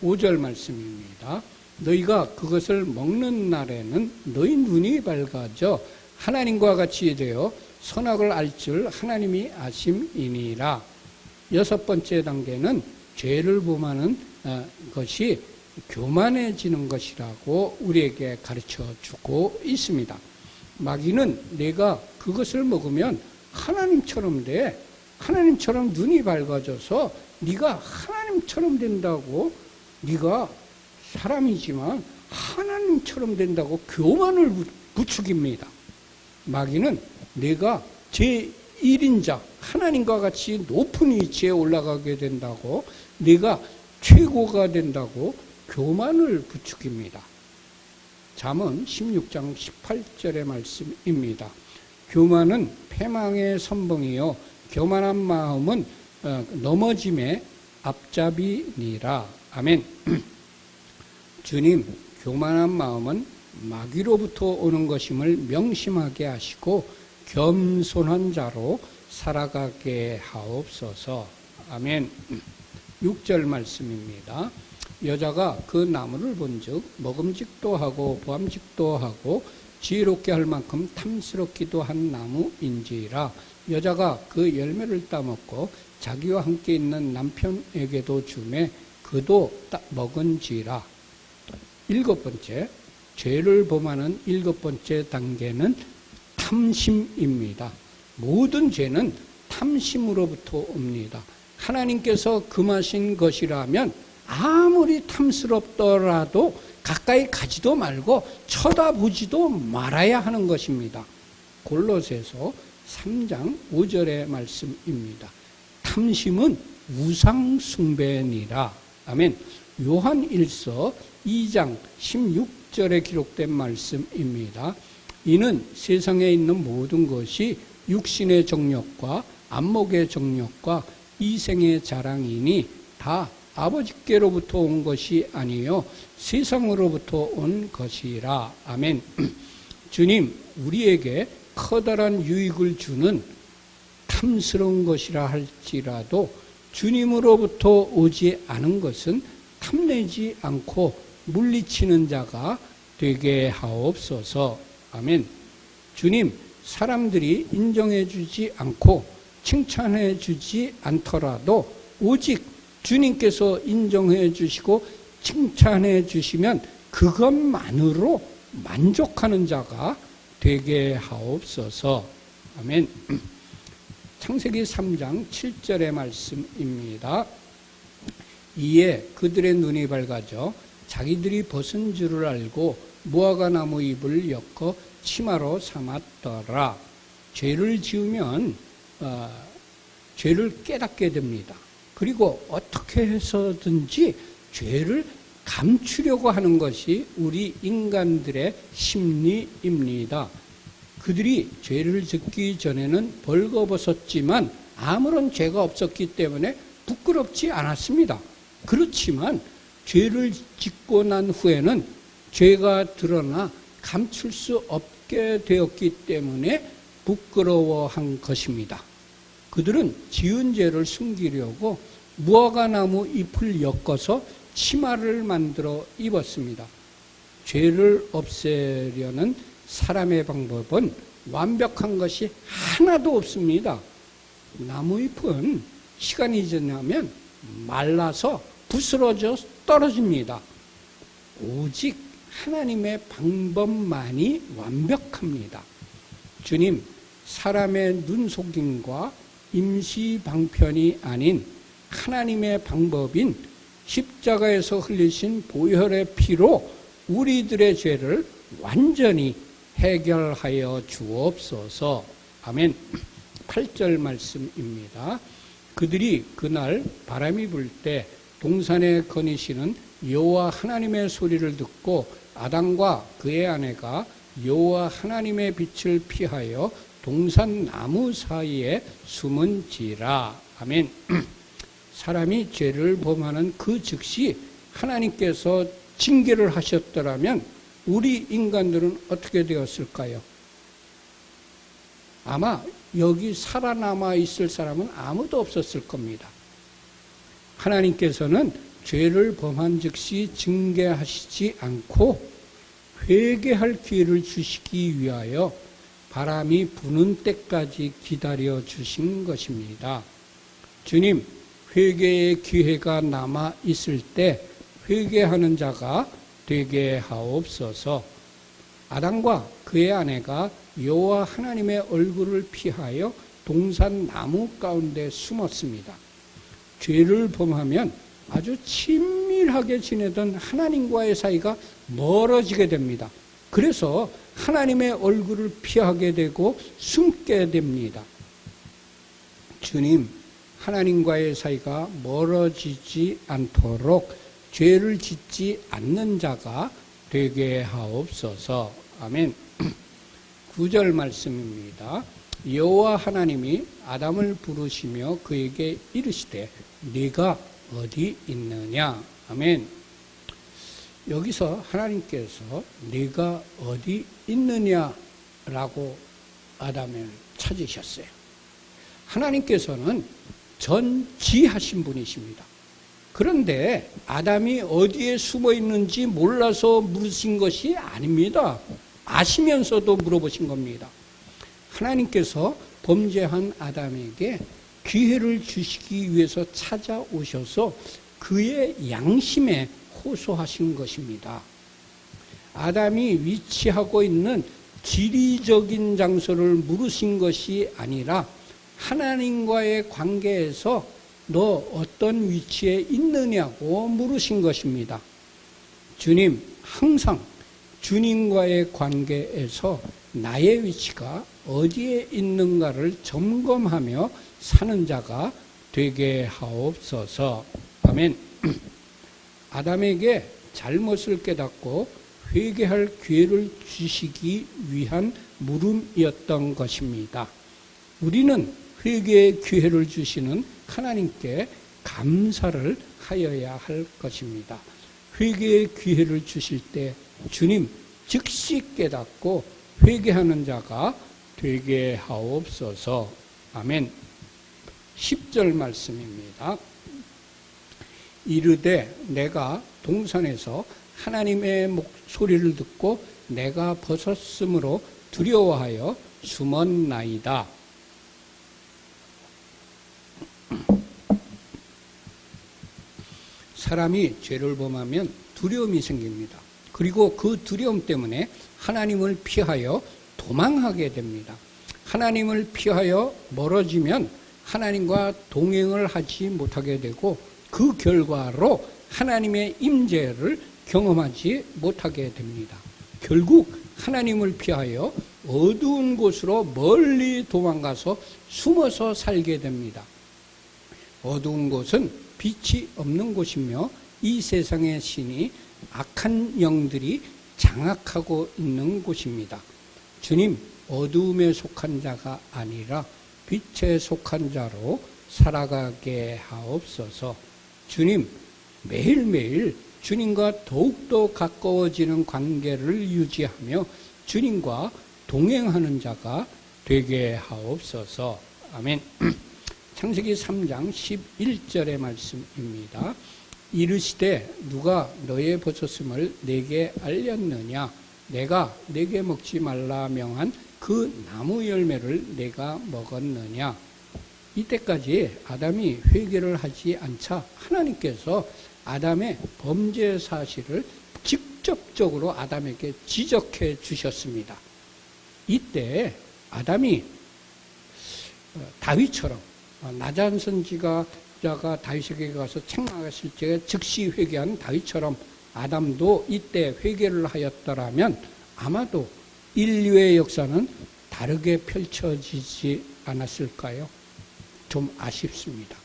5절 말씀입니다. 너희가 그것을 먹는 날에는 너희 눈이 밝아져 하나님과 같이 되어 선악을 알 줄 하나님이 아심이니라. 여섯 번째 단계는 죄를 범하는 것이 교만해지는 것이라고 우리에게 가르쳐 주고 있습니다. 마귀는 내가 그것을 먹으면 하나님처럼 돼, 하나님처럼 눈이 밝아져서 네가 하나님처럼 된다고, 네가 사람이지만 하나님처럼 된다고 교만을 부추깁니다. 마귀는 내가 제1인자 하나님과 같이 높은 위치에 올라가게 된다고, 네가 최고가 된다고 교만을 부추깁니다. 잠언 16장 18절의 말씀입니다. 교만은 패망의 선봉이요 교만한 마음은 넘어짐의 앞잡이니라. 아멘. 주님, 교만한 마음은 마귀로부터 오는 것임을 명심하게 하시고 겸손한 자로 살아가게 하옵소서. 아멘. 6절 말씀입니다. 여자가 그 나무를 본즉 먹음직도 하고 보암직도 하고 지혜롭게 할 만큼 탐스럽기도 한 나무인지라. 여자가 그 열매를 따먹고 자기와 함께 있는 남편에게도 주매 그도 먹은지라. 일곱 번째, 죄를 범하는 일곱 번째 단계는 탐심입니다. 모든 죄는 탐심으로부터 옵니다. 하나님께서 금하신 것이라면 아무리 탐스럽더라도 가까이 가지도 말고 쳐다보지도 말아야 하는 것입니다. 골로새서 3장 5절의 말씀입니다. 탐심은 우상숭배니라. 아멘. 요한 1서 2장 16절에 기록된 말씀입니다. 이는 세상에 있는 모든 것이 육신의 정욕과 안목의 정욕과 이생의 자랑이니 다 아버지께로부터 온 것이 아니요 세상으로부터 온 것이라. 아멘. 주님, 우리에게 커다란 유익을 주는 탐스러운 것이라 할지라도 주님으로부터 오지 않은 것은 탐내지 않고 물리치는 자가 되게 하옵소서. 아멘. 주님, 사람들이 인정해 주지 않고 칭찬해 주지 않더라도 오직 주님께서 인정해 주시고 칭찬해 주시면 그것만으로 만족하는 자가 되게 하옵소서. 아멘. 창세기 3장 7절의 말씀입니다. 이에 그들의 눈이 밝아져 자기들이 벗은 줄을 알고 무화과 나무 잎을 엮어 치마로 삼았더라. 죄를 지으면 죄를 깨닫게 됩니다. 그리고 어떻게 해서든지 죄를 감추려고 하는 것이 우리 인간들의 심리입니다. 그들이 죄를 짓기 전에는 벌거벗었지만 아무런 죄가 없었기 때문에 부끄럽지 않았습니다. 그렇지만 죄를 짓고 난 후에는 죄가 드러나 감출 수 없게 되었기 때문에 부끄러워한 것입니다. 그들은 지은 죄를 숨기려고 무화과 나무 잎을 엮어서 치마를 만들어 입었습니다. 죄를 없애려는 사람의 방법은 완벽한 것이 하나도 없습니다. 나무잎은 시간이 지나면 말라서 부스러져 떨어집니다. 오직 하나님의 방법만이 완벽합니다. 주님, 사람의 눈속임과 임시방편이 아닌 하나님의 방법인 십자가에서 흘리신 보혈의 피로 우리들의 죄를 완전히 해결하여 주옵소서. 아멘. 8절 말씀입니다. 그들이 그날 바람이 불 때 동산에 거니시는 여호와 하나님의 소리를 듣고 아담과 그의 아내가 여호와 하나님의 빛을 피하여 동산 나무 사이에 숨은지라. 아멘. 사람이 죄를 범하는 그 즉시 하나님께서 징계를 하셨더라면 우리 인간들은 어떻게 되었을까요? 아마 여기 살아남아 있을 사람은 아무도 없었을 겁니다. 하나님께서는 죄를 범한 즉시 징계하시지 않고 회개할 기회를 주시기 위하여 바람이 부는 때까지 기다려 주신 것입니다. 주님, 회개의 기회가 남아 있을 때 회개하는 자가 되게 하옵소서. 아담과 그의 아내가 여호와 하나님의 얼굴을 피하여 동산 나무 가운데 숨었습니다. 죄를 범하면 아주 친밀하게 지내던 하나님과의 사이가 멀어지게 됩니다. 그래서 하나님의 얼굴을 피하게 되고 숨게 됩니다. 주님, 하나님과의 사이가 멀어지지 않도록 죄를 짓지 않는 자가 되게 하옵소서. 아멘. 9절 말씀입니다. 여호와 하나님이 아담을 부르시며 그에게 이르시되 네가 어디 있느냐. 아멘. 여기서 하나님께서 네가 어디 있느냐라고 아담을 찾으셨어요. 하나님께서는 전지하신 분이십니다. 그런데 아담이 어디에 숨어 있는지 몰라서 물으신 것이 아닙니다. 아시면서도 물어보신 겁니다. 하나님께서 범죄한 아담에게 기회를 주시기 위해서 찾아오셔서 그의 양심에 호소하신 것입니다. 아담이 위치하고 있는 지리적인 장소를 물으신 것이 아니라 하나님과의 관계에서 너 어떤 위치에 있느냐고 물으신 것입니다. 주님, 항상 주님과의 관계에서 나의 위치가 어디에 있는가를 점검하며 사는 자가 되게 하옵소서. 아멘. 아담에게 잘못을 깨닫고 회개할 기회를 주시기 위한 물음이었던 것입니다. 우리는 회개의 기회를 주시는 하나님께 감사를 하여야 할 것입니다. 회개의 기회를 주실 때 주님 즉시 깨닫고 회개하는 자가 되게 하옵소서. 아멘. 10절 말씀입니다. 이르되 내가 동산에서 하나님의 목소리를 듣고 내가 벗었으므로 두려워하여 숨었나이다. 사람이 죄를 범하면 두려움이 생깁니다. 그리고 그 두려움 때문에 하나님을 피하여 도망하게 됩니다. 하나님을 피하여 멀어지면 하나님과 동행을 하지 못하게 되고 그 결과로 하나님의 임재를 경험하지 못하게 됩니다. 결국 하나님을 피하여 어두운 곳으로 멀리 도망가서 숨어서 살게 됩니다. 어두운 곳은 빛이 없는 곳이며 이 세상의 신이 악한 영들이 장악하고 있는 곳입니다. 주님, 어두움에 속한 자가 아니라 빛에 속한 자로 살아가게 하옵소서. 주님, 매일매일 주님과 더욱더 가까워지는 관계를 유지하며 주님과 동행하는 자가 되게 하옵소서. 아멘. 창세기 3장 11절의 말씀입니다. 이르시되 누가 너의 벗었음을 내게 알렸느냐? 내가 내게 먹지 말라 명한 그 나무 열매를 내가 먹었느냐? 이때까지 아담이 회개를 하지 않자 하나님께서 아담의 범죄 사실을 직접적으로 아담에게 지적해 주셨습니다. 이때 아담이 다윗처럼 나단 선지자가 다윗에게 가서 책망했을 때 즉시 회개한 다윗처럼 아담도 이때 회개를 하였더라면 아마도 인류의 역사는 다르게 펼쳐지지 않았을까요? 좀 아쉽습니다.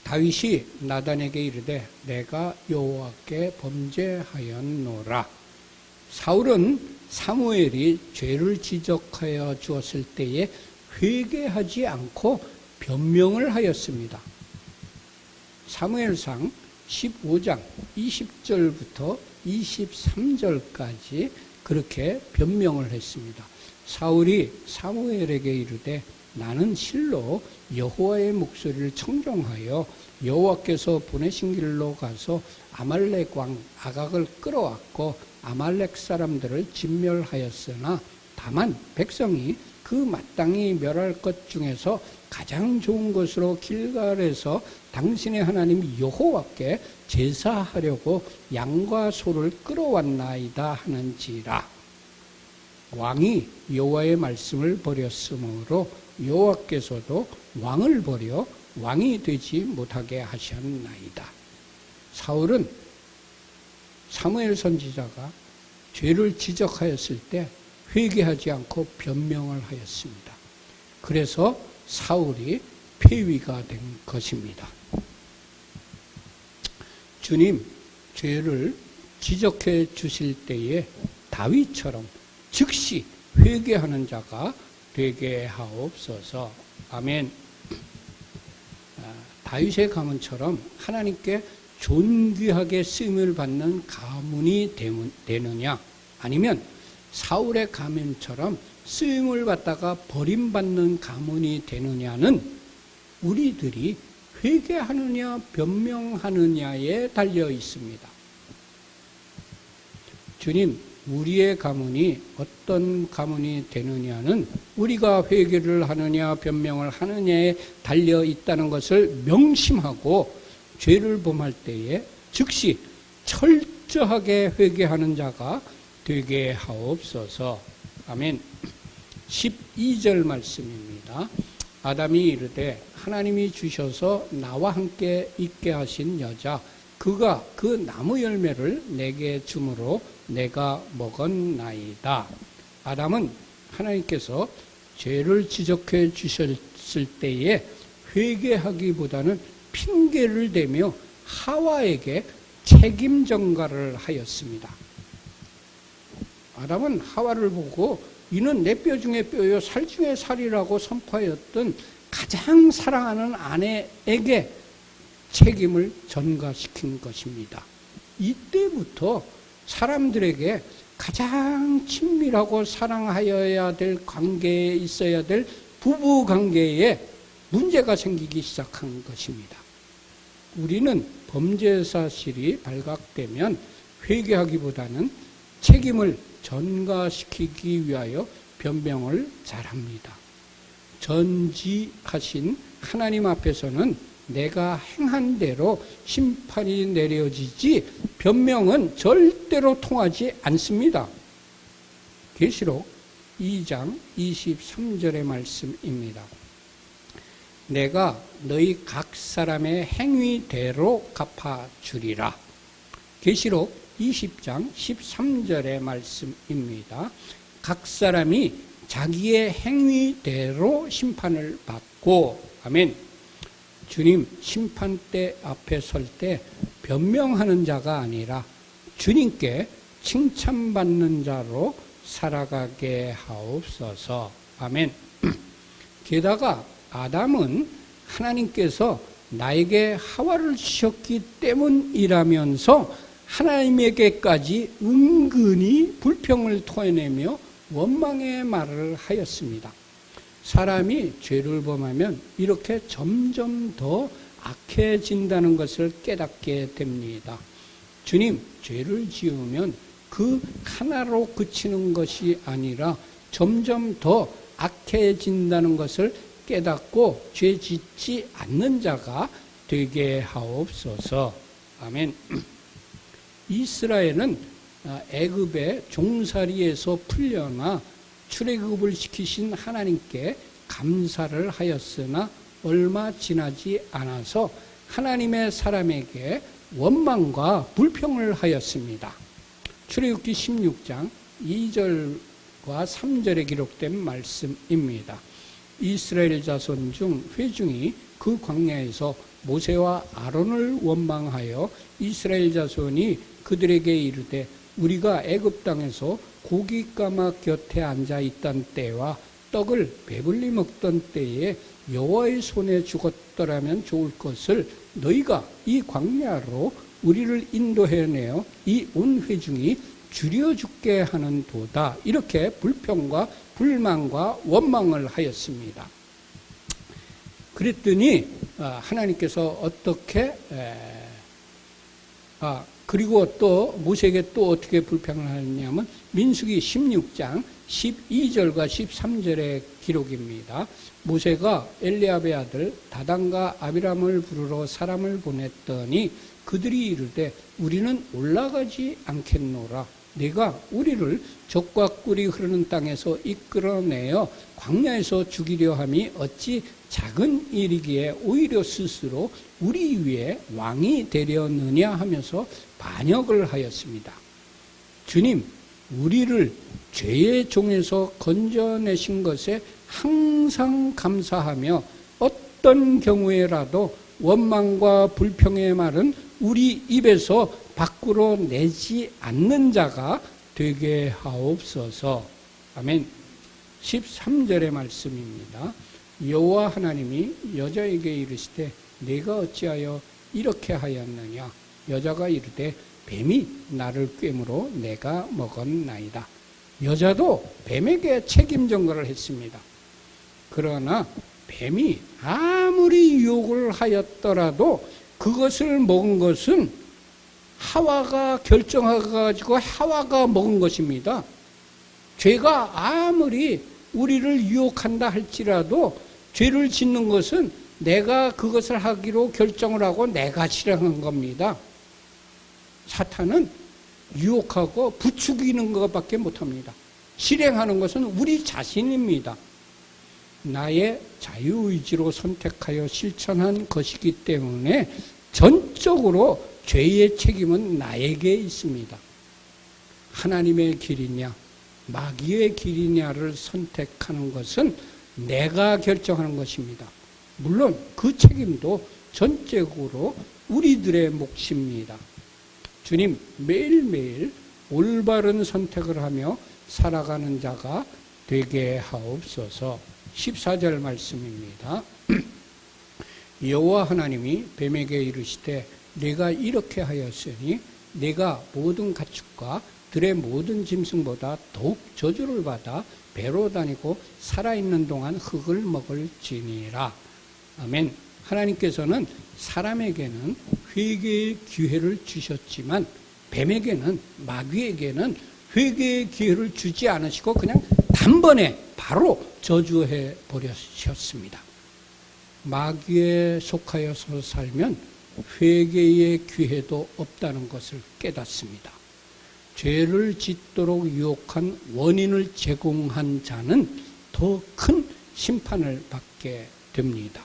다윗이 나단에게 이르되 내가 여호와께 범죄하였노라. 사울은 사무엘이 죄를 지적하여 주었을 때에 회개하지 않고 변명을 하였습니다. 사무엘상 15장 20절부터 23절까지 그렇게 변명을 했습니다. 사울이 사무엘에게 이르되 나는 실로 여호와의 목소리를 청종하여 여호와께서 보내신 길로 가서 아말렉 왕 아각을 끌어왔고 아말렉 사람들을 진멸하였으나 다만 백성이 그 마땅히 멸할 것 중에서 가장 좋은 것으로 길갈에서 당신의 하나님 여호와께 제사하려고 양과 소를 끌어왔나이다 하는지라. 왕이 여호와의 말씀을 버렸으므로 여호와께서도 왕을 버려 왕이 되지 못하게 하셨나이다. 사울은 사무엘 선지자가 죄를 지적하였을 때 회개하지 않고 변명을 하였습니다. 그래서 사울이 폐위가 된 것입니다. 주님, 죄를 지적해 주실 때에 다윗처럼 즉시 회개하는 자가 되게 하옵소서. 아멘. 다윗의 가문처럼 하나님께 존귀하게 쓰임을 받는 가문이 되느냐, 아니면 사울의 가문처럼 쓰임을 받다가 버림받는 가문이 되느냐는 우리들이 회개하느냐 변명하느냐에 달려 있습니다. 주님, 우리의 가문이 어떤 가문이 되느냐는 우리가 회개를 하느냐 변명을 하느냐에 달려 있다는 것을 명심하고 죄를 범할 때에 즉시 철저하게 회개하는 자가 되게 하옵소서. 아멘. 12절 말씀입니다. 아담이 이르되 하나님이 주셔서 나와 함께 있게 하신 여자 그가 그 나무 열매를 내게 주므로 내가 먹었나이다. 아담은 하나님께서 죄를 지적해 주셨을 때에 회개하기보다는 핑계를 대며 하와에게 책임 전가를 하였습니다. 아담은 하와를 보고 이는 내 뼈 중에 뼈요 살 중에 살이라고 선포하였던 가장 사랑하는 아내에게 책임을 전가시킨 것입니다. 이때부터 사람들에게 가장 친밀하고 사랑하여야 될 관계에 있어야 될 부부 관계에 문제가 생기기 시작한 것입니다. 우리는 범죄 사실이 발각되면 회개하기보다는 책임을 전가시키기 위하여 변명을 잘합니다. 전지하신 하나님 앞에서는 내가 행한 대로 심판이 내려지지 변명은 절대로 통하지 않습니다. 계시록 2장 23절의 말씀입니다. 내가 너희 각 사람의 행위대로 갚아주리라. 계시록 20장 13절의 말씀입니다. 각 사람이 자기의 행위대로 심판을 받고, 아멘. 주님 심판대 앞에 설 때 변명하는 자가 아니라 주님께 칭찬받는 자로 살아가게 하옵소서. 아멘. 게다가 아담은 하나님께서 나에게 하와를 주셨기 때문이라면서 하나님에게까지 은근히 불평을 토해내며 원망의 말을 하였습니다. 사람이 죄를 범하면 이렇게 점점 더 악해진다는 것을 깨닫게 됩니다. 주님, 죄를 지으면 그 하나로 그치는 것이 아니라 점점 더 악해진다는 것을 깨닫고 죄 짓지 않는 자가 되게 하옵소서. 아멘. 이스라엘은 애굽의 종살이에서 풀려나 출애굽을 시키신 하나님께 감사를 하였으나 얼마 지나지 않아서 하나님의 사람에게 원망과 불평을 하였습니다. 출애굽기 16장 2절과 3절에 기록된 말씀입니다. 이스라엘 자손 중 회중이 그 광야에서 모세와 아론을 원망하여 이스라엘 자손이 그들에게 이르되 우리가 애굽 땅에서 고기 까막 곁에 앉아 있던 때와 떡을 배불리 먹던 때에 여호와의 손에 죽었더라면 좋을 것을 너희가 이 광야로 우리를 인도해내어 이 온 회중이 줄여 죽게 하는 도다. 이렇게 불평과 불만과 원망을 하였습니다. 그랬더니 하나님께서 어떻게 그리고 또 모세에게 또 어떻게 불평을 하느냐면 민수기 16장 12절과 13절의 기록입니다. 모세가 엘리압의 아들 다단과 아비람을 부르러 사람을 보냈더니 그들이 이르되 우리는 올라가지 않겠노라. 내가 우리를 적과 꿀이 흐르는 땅에서 이끌어내어 광야에서 죽이려 함이 어찌 작은 일이기에 오히려 스스로 우리 위에 왕이 되려느냐 하면서 반역을 하였습니다. 주님, 우리를 죄의 종에서 건져내신 것에 항상 감사하며 어떤 경우에라도 원망과 불평의 말은 우리 입에서 밖으로 내지 않는 자가 되게 하옵소서. 아멘. 13절의 말씀입니다. 여호와 하나님이 여자에게 이르시되 내가 어찌하여 이렇게 하였느냐. 여자가 이르되 뱀이 나를 꿰므로 내가 먹었나이다. 여자도 뱀에게 책임 전가를 했습니다. 그러나 뱀이 아무리 유혹을 하였더라도 그것을 먹은 것은 하와가 결정해가지고 하와가 먹은 것입니다. 죄가 아무리 우리를 유혹한다 할지라도 죄를 짓는 것은 내가 그것을 하기로 결정을 하고 내가 실행한 겁니다. 사탄은 유혹하고 부추기는 것밖에 못합니다. 실행하는 것은 우리 자신입니다. 나의 자유의지로 선택하여 실천한 것이기 때문에 전적으로 죄의 책임은 나에게 있습니다. 하나님의 길이냐 마귀의 길이냐를 선택하는 것은 내가 결정하는 것입니다. 물론 그 책임도 전적으로 우리들의 몫입니다. 주님, 매일매일 올바른 선택을 하며 살아가는 자가 되게 하옵소서. 14절 말씀입니다. 여호와 하나님이 뱀에게 이르시되 내가 이렇게 하였으니 내가 모든 가축과 들의 모든 짐승보다 더욱 저주를 받아 배로 다니고 살아있는 동안 흙을 먹을지니라. 아멘. 하나님께서는 사람에게는 회개의 기회를 주셨지만 뱀에게는, 마귀에게는 회개의 기회를 주지 않으시고 그냥 단번에 바로 저주해 버리셨습니다. 마귀에 속하여서 살면 회개의 기회도 없다는 것을 깨닫습니다. 죄를 짓도록 유혹한 원인을 제공한 자는 더 큰 심판을 받게 됩니다.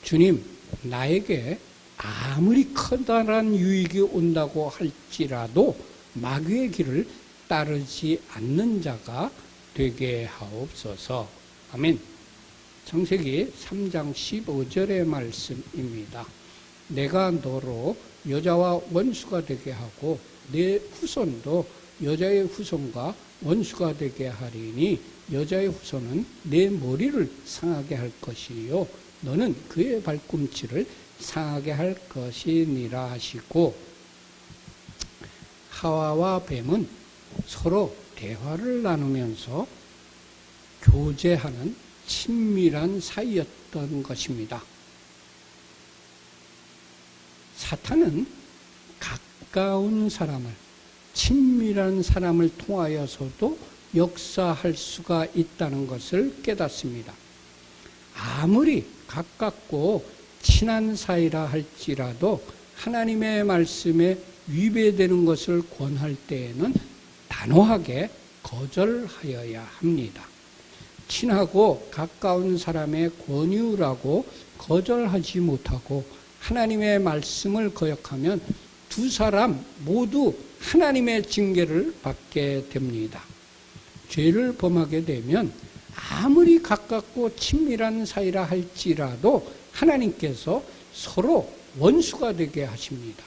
주님, 나에게 아무리 커다란 유익이 온다고 할지라도 마귀의 길을 따르지 않는 자가 되게 하옵소서. 아멘. 창세기 3장 15절의 말씀입니다. 내가 너로 여자와 원수가 되게 하고 내 후손도 여자의 후손과 원수가 되게 하리니 여자의 후손은 내 머리를 상하게 할 것이요 너는 그의 발꿈치를 상하게 할 것이니라 하시고, 하와와 뱀은 서로 대화를 나누면서 교제하는 친밀한 사이였던 것입니다. 사탄은 가까운 사람을, 친밀한 사람을 통하여서도 역사할 수가 있다는 것을 깨닫습니다. 아무리 가깝고 친한 사이라 할지라도 하나님의 말씀에 위배되는 것을 권할 때에는 단호하게 거절하여야 합니다. 친하고 가까운 사람의 권유라고 거절하지 못하고 하나님의 말씀을 거역하면 두 사람 모두 하나님의 징계를 받게 됩니다. 죄를 범하게 되면 아무리 가깝고 친밀한 사이라 할지라도 하나님께서 서로 원수가 되게 하십니다.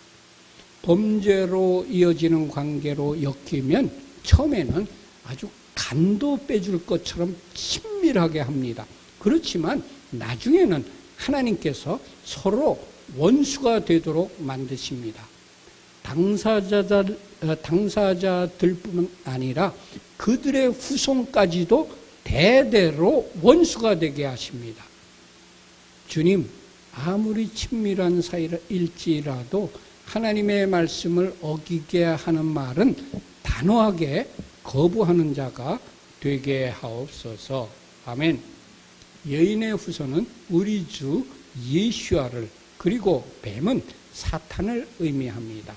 범죄로 이어지는 관계로 엮이면 처음에는 아주 간도 빼줄 것처럼 친밀하게 합니다. 그렇지만 나중에는 하나님께서 서로 원수가 되도록 만드십니다. 당사자들뿐 아니라 그들의 후손까지도 대대로 원수가 되게 하십니다. 주님, 아무리 친밀한 사이일지라도 하나님의 말씀을 어기게 하는 말은 단호하게 거부하는 자가 되게 하옵소서. 아멘. 여인의 후손은 우리 주 예수야를, 그리고 뱀은 사탄을 의미합니다.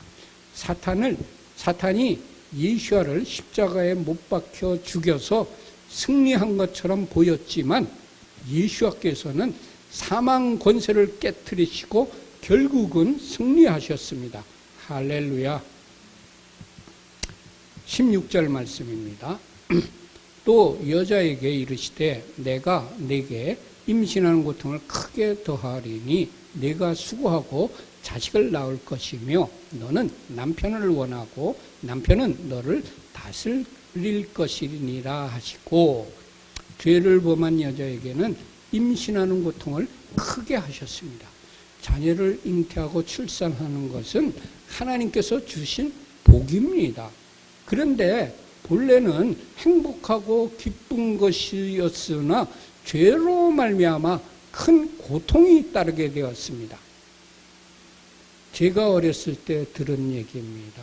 사탄이 예수야를 십자가에 못 박혀 죽여서 승리한 것처럼 보였지만 예수야께서는 사망 권세를 깨뜨리시고 결국은 승리하셨습니다. 할렐루야. 16절 말씀입니다. 또 여자에게 이르시되 내가 네게 임신하는 고통을 크게 더하리니 네가 수고하고 자식을 낳을 것이며 너는 남편을 원하고 남편은 너를 다스릴 것이니라 하시고, 죄를 범한 여자에게는 임신하는 고통을 크게 하셨습니다. 자녀를 잉태하고 출산하는 것은 하나님께서 주신 복입니다. 그런데 본래는 행복하고 기쁜 것이었으나 죄로 말미암아 큰 고통이 따르게 되었습니다. 제가 어렸을 때 들은 얘기입니다.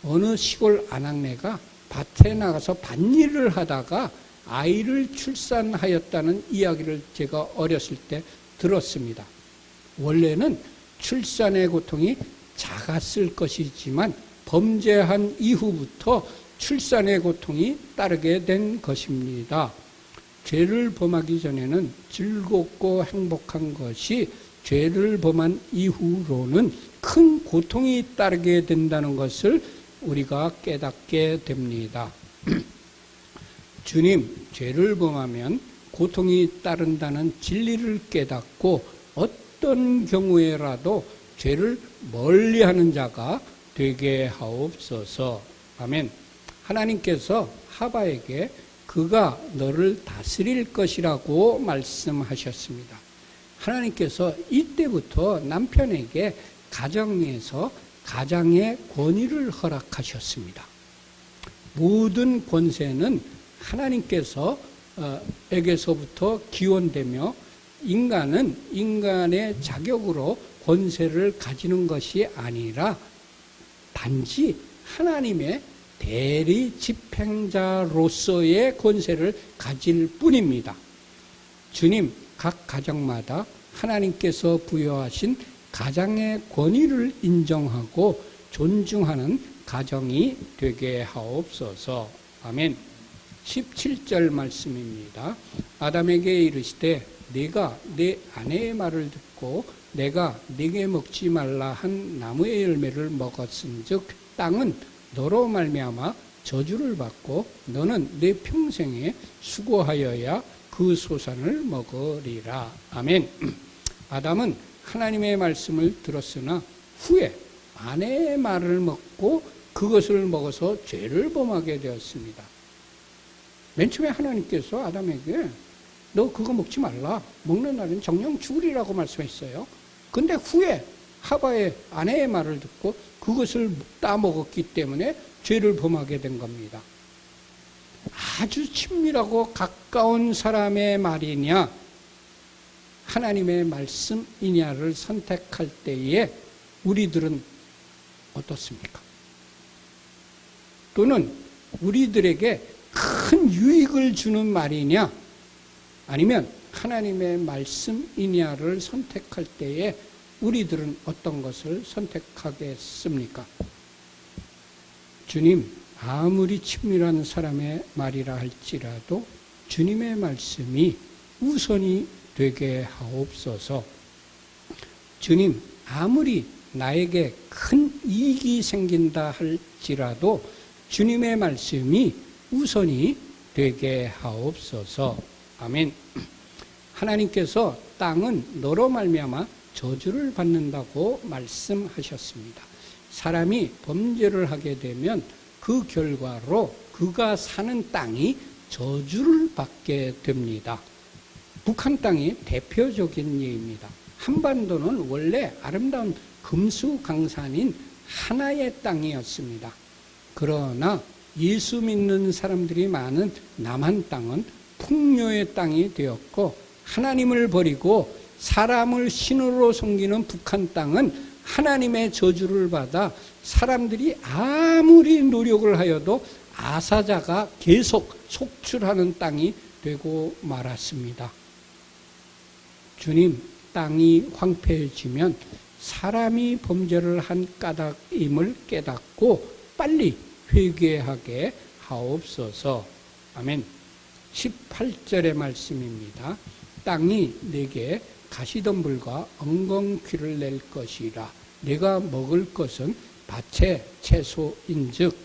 어느 시골 아낙네가 밭에 나가서 밭일을 하다가 아이를 출산하였다는 이야기를 제가 어렸을 때 들었습니다. 원래는 출산의 고통이 작았을 것이지만 범죄한 이후부터 출산의 고통이 따르게 된 것입니다. 죄를 범하기 전에는 즐겁고 행복한 것이 죄를 범한 이후로는 큰 고통이 따르게 된다는 것을 우리가 깨닫게 됩니다. 주님, 죄를 범하면 고통이 따른다는 진리를 깨닫고 어떤 경우에라도 죄를 멀리하는 자가 되게 하옵소서. 아멘. 하나님께서 하바에게 그가 너를 다스릴 것이라고 말씀하셨습니다. 하나님께서 이때부터 남편에게 가정에서 가장의 권위를 허락하셨습니다. 모든 권세는 하나님께서 에게서부터 기원되며 인간은 인간의 자격으로 권세를 가지는 것이 아니라 단지 하나님의 대리 집행자로서의 권세를 가질 뿐입니다. 주님, 각 가정마다 하나님께서 부여하신 가장의 권위를 인정하고 존중하는 가정이 되게 하옵소서. 아멘. 17절 말씀입니다. 아담에게 이르시되 네가 내 아내의 말을 듣고 내가 네게 먹지 말라 한 나무의 열매를 먹었은즉 땅은 너로 말미암아 저주를 받고 너는 내 평생에 수고하여야 그 소산을 먹으리라. 아멘. 아담은 하나님의 말씀을 들었으나 후에 아내의 말을 먹고 그것을 먹어서 죄를 범하게 되었습니다. 맨 처음에 하나님께서 아담에게 너 그거 먹지 말라. 먹는 날은 정령 죽으리라고 말씀했어요. 근데 후에 하와의 아내의 말을 듣고 그것을 따먹었기 때문에 죄를 범하게 된 겁니다. 아주 친밀하고 가까운 사람의 말이냐 하나님의 말씀이냐를 선택할 때에 우리들은 어떻습니까? 또는 우리들에게 큰 유익을 주는 말이냐 아니면 하나님의 말씀이냐를 선택할 때에 우리들은 어떤 것을 선택하겠습니까? 주님, 아무리 친밀한 사람의 말이라 할지라도 주님의 말씀이 우선이 되게 하옵소서. 주님, 아무리 나에게 큰 이익이 생긴다 할지라도 주님의 말씀이 우선이 되게 하옵소서. 아멘. 하나님께서 땅은 너로 말미암아 저주를 받는다고 말씀하셨습니다. 사람이 범죄를 하게 되면 그 결과로 그가 사는 땅이 저주를 받게 됩니다. 북한 땅이 대표적인 예입니다. 한반도는 원래 아름다운 금수강산인 하나의 땅이었습니다. 그러나 예수 믿는 사람들이 많은 남한 땅은 풍요의 땅이 되었고 하나님을 버리고 사람을 신으로 섬기는 북한 땅은 하나님의 저주를 받아 사람들이 아무리 노력을 하여도 아사자가 계속 속출하는 땅이 되고 말았습니다. 주님, 땅이 황폐해지면 사람이 범죄를 한 까닭임을 깨닫고 빨리 회개하게 하옵소서. 아멘. 18절의 말씀입니다. 땅이 내게 가시덤불과 엉겅퀴를 낼 것이라. 내가 먹을 것은 밭의 채소인즉.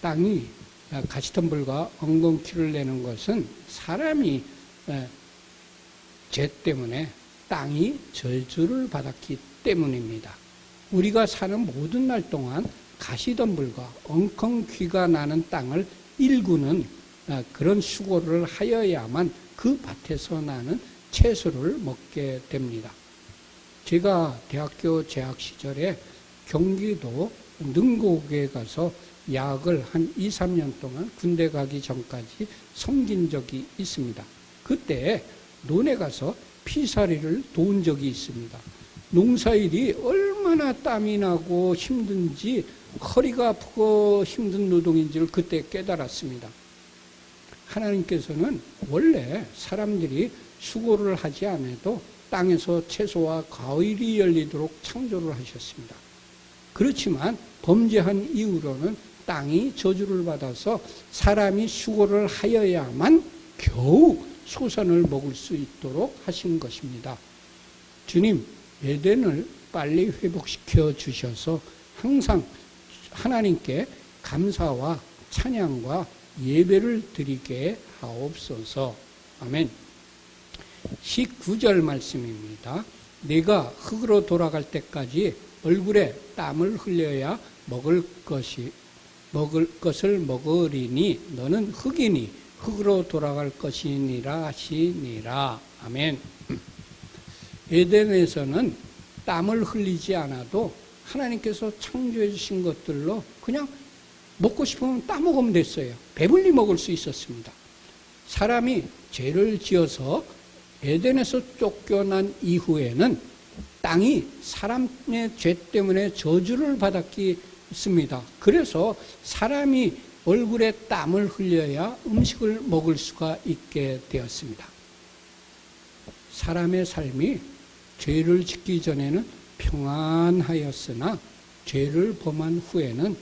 땅이 가시덤불과 엉겅퀴를 내는 것은 사람이 죄 때문에 땅이 저주를 받았기 때문입니다. 우리가 사는 모든 날 동안 가시덤불과 엉겅퀴가 나는 땅을 일구는 그런 수고를 하여야만 그 밭에서 나는 채소를 먹게 됩니다. 제가 대학교 재학 시절에 경기도 능곡에 가서 약을 한 2, 3년 동안 군대 가기 전까지 섬긴 적이 있습니다. 그때 논에 가서 피사리를 도운 적이 있습니다. 농사일이 얼마나 땀이 나고 힘든지 허리가 아프고 힘든 노동인지를 그때 깨달았습니다. 하나님께서는 원래 사람들이 수고를 하지 않아도 땅에서 채소와 과일이 열리도록 창조를 하셨습니다. 그렇지만 범죄한 이후로는 땅이 저주를 받아서 사람이 수고를 하여야만 겨우 소산을 먹을 수 있도록 하신 것입니다. 주님, 에덴을 빨리 회복시켜 주셔서 항상 하나님께 감사와 찬양과 예배를 드리게 하옵소서. 아멘. 19절 말씀입니다. 내가 흙으로 돌아갈 때까지 얼굴에 땀을 흘려야 먹을 것을 먹으리니 너는 흙이니 흙으로 돌아갈 것이니라 하시니라. 아멘. 에덴에서는 땀을 흘리지 않아도 하나님께서 창조해 주신 것들로 그냥 먹고 싶으면 따먹으면 됐어요. 배불리 먹을 수 있었습니다. 사람이 죄를 지어서 에덴에서 쫓겨난 이후에는 땅이 사람의 죄 때문에 저주를 받았습니다. 그래서 사람이 얼굴에 땀을 흘려야 음식을 먹을 수가 있게 되었습니다. 사람의 삶이 죄를 짓기 전에는 평안하였으나 죄를 범한 후에는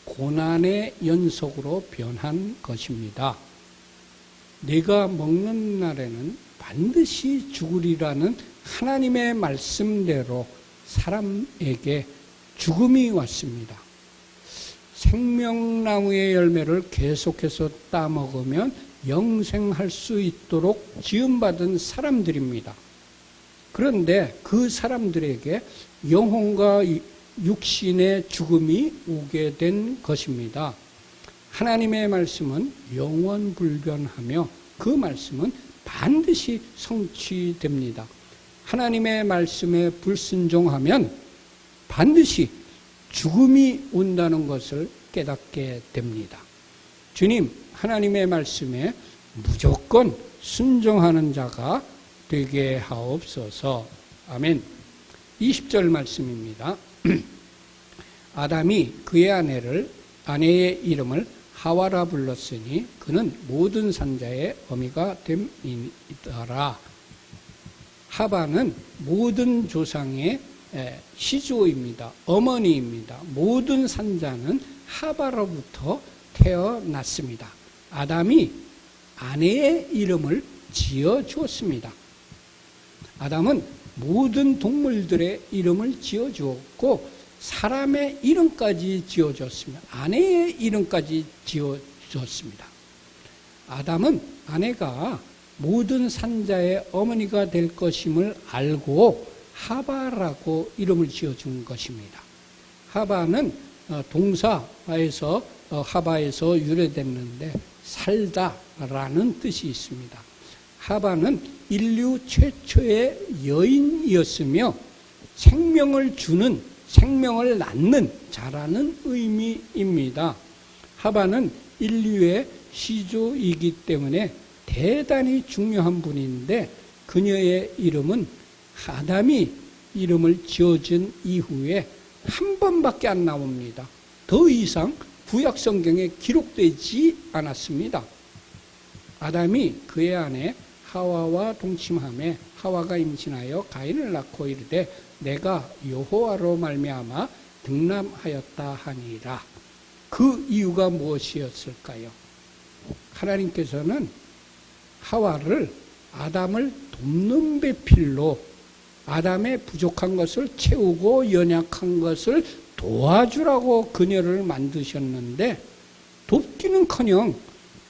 고난의 연속으로 변한 것입니다. 내가 먹는 날에는 반드시 죽으리라는 하나님의 말씀대로 사람에게 죽음이 왔습니다. 생명나무의 열매를 계속해서 따먹으면 영생할 수 있도록 지음받은 사람들입니다. 그런데 그 사람들에게 영혼과 육신의 죽음이 오게 된 것입니다. 하나님의 말씀은 영원불변하며 그 말씀은 반드시 성취됩니다. 하나님의 말씀에 불순종하면 반드시 죽음이 온다는 것을 깨닫게 됩니다. 주님, 하나님의 말씀에 무조건 순종하는 자가 되게 하옵소서. 아멘. 20절 말씀입니다. 아담이 그의 아내의 이름을 하와라 불렀으니 그는 모든 산자의 어미가 됨이더라. 하바는 모든 조상의 시조입니다. 어머니입니다. 모든 산자는 하바로부터 태어났습니다. 아담이 아내의 이름을 지어주었습니다. 아담은 모든 동물들의 이름을 지어주었고 사람의 이름까지 지어줬으며 아내의 이름까지 지어줬습니다. 아담은 아내가 모든 산자의 어머니가 될 것임을 알고 하바라고 이름을 지어준 것입니다. 하바는 동사에서 하바에서 유래됐는데 살다라는 뜻이 있습니다. 하바는 인류 최초의 여인이었으며 생명을 낳는 자라는 의미입니다. 하바는 인류의 시조이기 때문에 대단히 중요한 분인데 그녀의 이름은 아담이 이름을 지어준 이후에 한 번밖에 안 나옵니다. 더 이상 구약 성경에 기록되지 않았습니다. 아담이 그의 아내 하와와 동침하며 하와가 임신하여 가인을 낳고 이르되 내가 여호와로 말미암아 등남하였다 하니라. 그 이유가 무엇이었을까요? 하나님께서는 하와를 아담을 돕는 배필로 아담의 부족한 것을 채우고 연약한 것을 도와주라고 그녀를 만드셨는데 돕기는커녕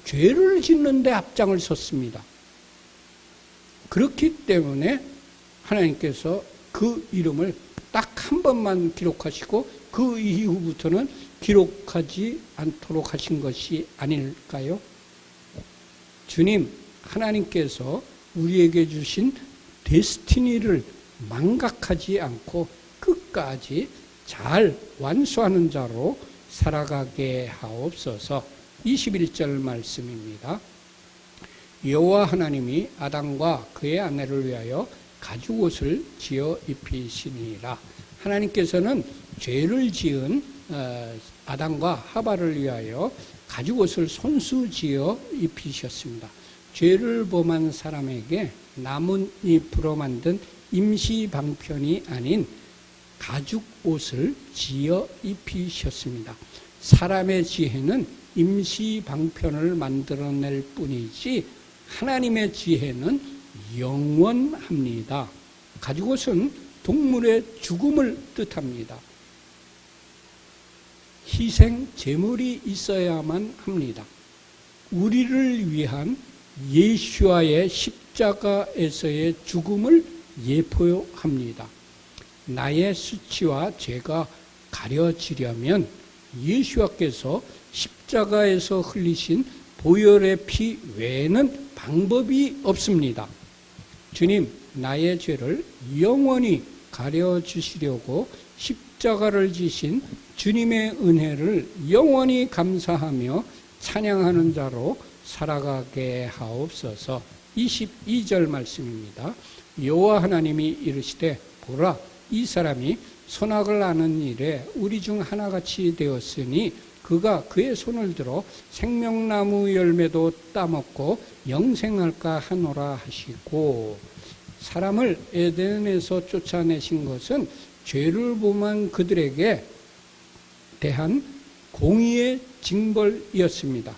죄를 짓는 데 앞장을 섰습니다. 그렇기 때문에 하나님께서 그 이름을 딱 한 번만 기록하시고 그 이후부터는 기록하지 않도록 하신 것이 아닐까요? 주님, 하나님께서 우리에게 주신 데스티니를 망각하지 않고 끝까지 잘 완수하는 자로 살아가게 하옵소서. 21절 말씀입니다. 여호와 하나님이 아담과 그의 아내를 위하여 가죽옷을 지어 입히시니라. 하나님께서는 죄를 지은 아담과 하바를 위하여 가죽옷을 손수 지어 입히셨습니다. 죄를 범한 사람에게 나뭇잎으로 만든 임시 방편이 아닌 가죽옷을 지어 입히셨습니다. 사람의 지혜는 임시 방편을 만들어낼 뿐이지 하나님의 지혜는 영원합니다. 가죽옷은 동물의 죽음을 뜻합니다. 희생 제물이 있어야만 합니다. 우리를 위한 예수와의 십자가에서의 죽음을 예표합니다. 나의 수치와 죄가 가려지려면 예수와께서 십자가에서 흘리신 보혈의 피 외에는 방법이 없습니다. 주님, 나의 죄를 영원히 가려주시려고 십자가를 지신 주님의 은혜를 영원히 감사하며 찬양하는 자로 살아가게 하옵소서. 22절 말씀입니다. 여호와 하나님이 이르시되 보라 이 사람이 선악을 아는 일에 우리 중 하나같이 되었으니 그가 그의 손을 들어 생명나무 열매도 따먹고 영생할까 하노라 하시고, 사람을 에덴에서 쫓아내신 것은 죄를 범한 그들에게 대한 공의의 징벌이었습니다.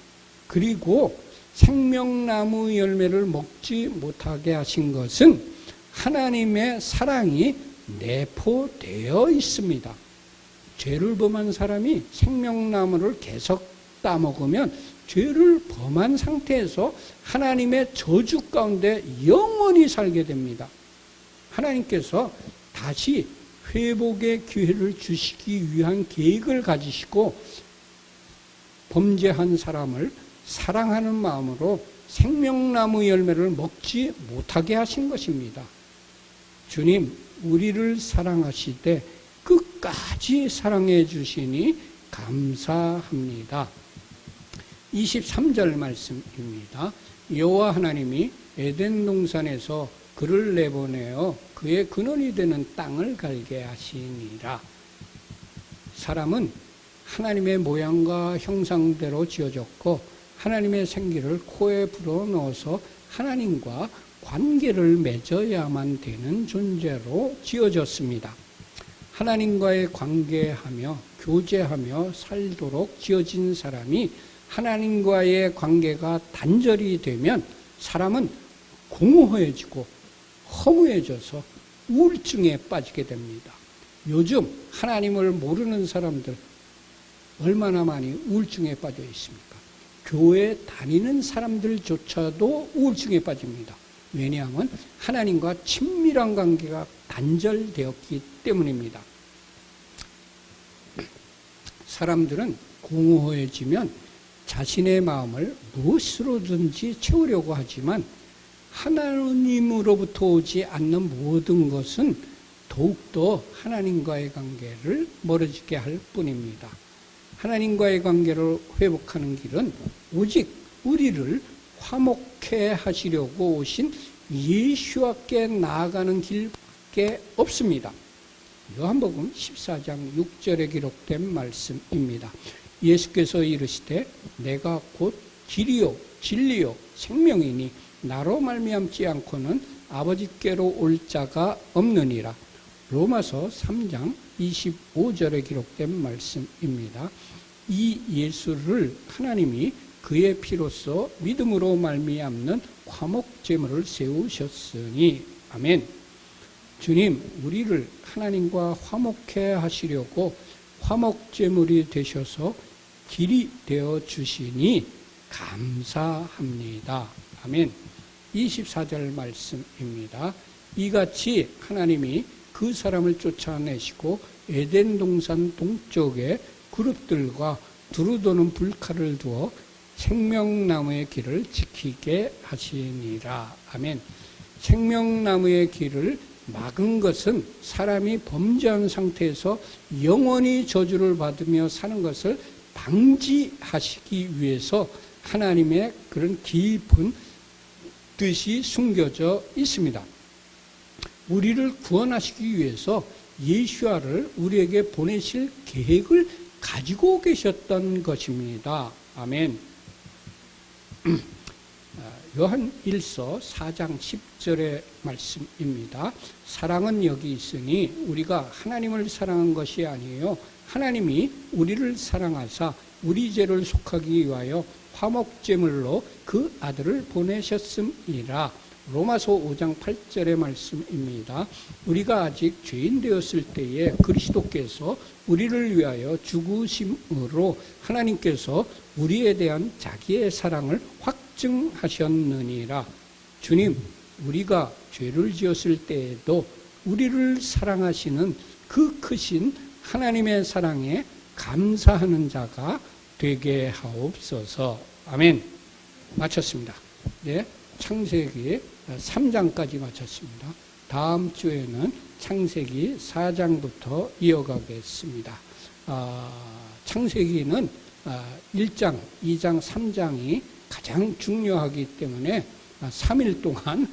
그리고 생명나무 열매를 먹지 못하게 하신 것은 하나님의 사랑이 내포되어 있습니다. 죄를 범한 사람이 생명나무를 계속 따먹으면 죄를 범한 상태에서 하나님의 저주 가운데 영원히 살게 됩니다. 하나님께서 다시 회복의 기회를 주시기 위한 계획을 가지시고 범죄한 사람을 사랑하는 마음으로 생명나무 열매를 먹지 못하게 하신 것입니다. 주님, 우리를 사랑하시되 끝까지 사랑해 주시니 감사합니다. 23절 말씀입니다. 여호와 하나님이 에덴 동산에서 그를 내보내어 그의 근원이 되는 땅을 갈게 하시니라. 사람은 하나님의 모양과 형상대로 지어졌고 하나님의 생기를 코에 불어넣어서 하나님과 관계를 맺어야만 되는 존재로 지어졌습니다. 하나님과의 관계하며 교제하며 살도록 지어진 사람이 하나님과의 관계가 단절이 되면 사람은 공허해지고 허무해져서 우울증에 빠지게 됩니다. 요즘 하나님을 모르는 사람들 얼마나 많이 우울증에 빠져 있습니까? 교회 다니는 사람들조차도 우울증에 빠집니다. 왜냐하면 하나님과 친밀한 관계가 단절되었기 때문입니다. 사람들은 공허해지면 자신의 마음을 무엇으로든지 채우려고 하지만 하나님으로부터 오지 않는 모든 것은 더욱더 하나님과의 관계를 멀어지게 할 뿐입니다. 하나님과의 관계를 회복하는 길은 오직 우리를 화목해 하시려고 오신 예수와께 나아가는 길밖에 없습니다. 요한복음 14장 6절에 기록된 말씀입니다. 예수께서 이르시되 내가 곧 길이요 진리요 생명이니 나로 말미암지 않고는 아버지께로 올 자가 없느니라. 로마서 3장 25절에 기록된 말씀입니다. 이 예수를 하나님이 그의 피로써 믿음으로 말미암는 화목제물을 세우셨으니 아멘. 주님, 우리를 하나님과 화목해 하시려고 화목제물이 되셔서 길이 되어 주시니 감사합니다. 아멘. 24절 말씀입니다. 이같이 하나님이 그 사람을 쫓아내시고 에덴 동산 동쪽에 그룹들과 두루도는 불칼을 두어 생명나무의 길을 지키게 하시니라. 아멘. 생명나무의 길을 막은 것은 사람이 범죄한 상태에서 영원히 저주를 받으며 사는 것을 방지하시기 위해서 하나님의 그런 깊은 뜻이 숨겨져 있습니다. 우리를 구원하시기 위해서 예수아를 우리에게 보내실 계획을 가지고 계셨던 것입니다. 아멘. 요한 1서 4장 10절의 말씀입니다. 사랑은 여기 있으니 우리가 하나님을 사랑한 것이 아니에요. 하나님이 우리를 사랑하사 우리 죄를 속하기 위하여 화목제물로 그 아들을 보내셨음이라. 로마서 5장 8절의 말씀입니다. 우리가 아직 죄인 되었을 때에 그리스도께서 우리를 위하여 죽으심으로 하나님께서 우리에 대한 자기의 사랑을 확증하셨느니라. 주님, 우리가 죄를 지었을 때에도 우리를 사랑하시는 그 크신 하나님의 사랑에 감사하는 자가 되게 하옵소서. 아멘. 마쳤습니다. 네, 창세기 3장까지 마쳤습니다. 다음 주에는 창세기 4장부터 이어가겠습니다. 창세기는 1장, 2장, 3장이 가장 중요하기 때문에 3일 동안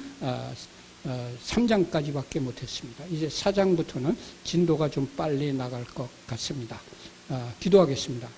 3장까지밖에 못했습니다. 이제 4장부터는 진도가 좀 빨리 나갈 것 같습니다. 기도하겠습니다.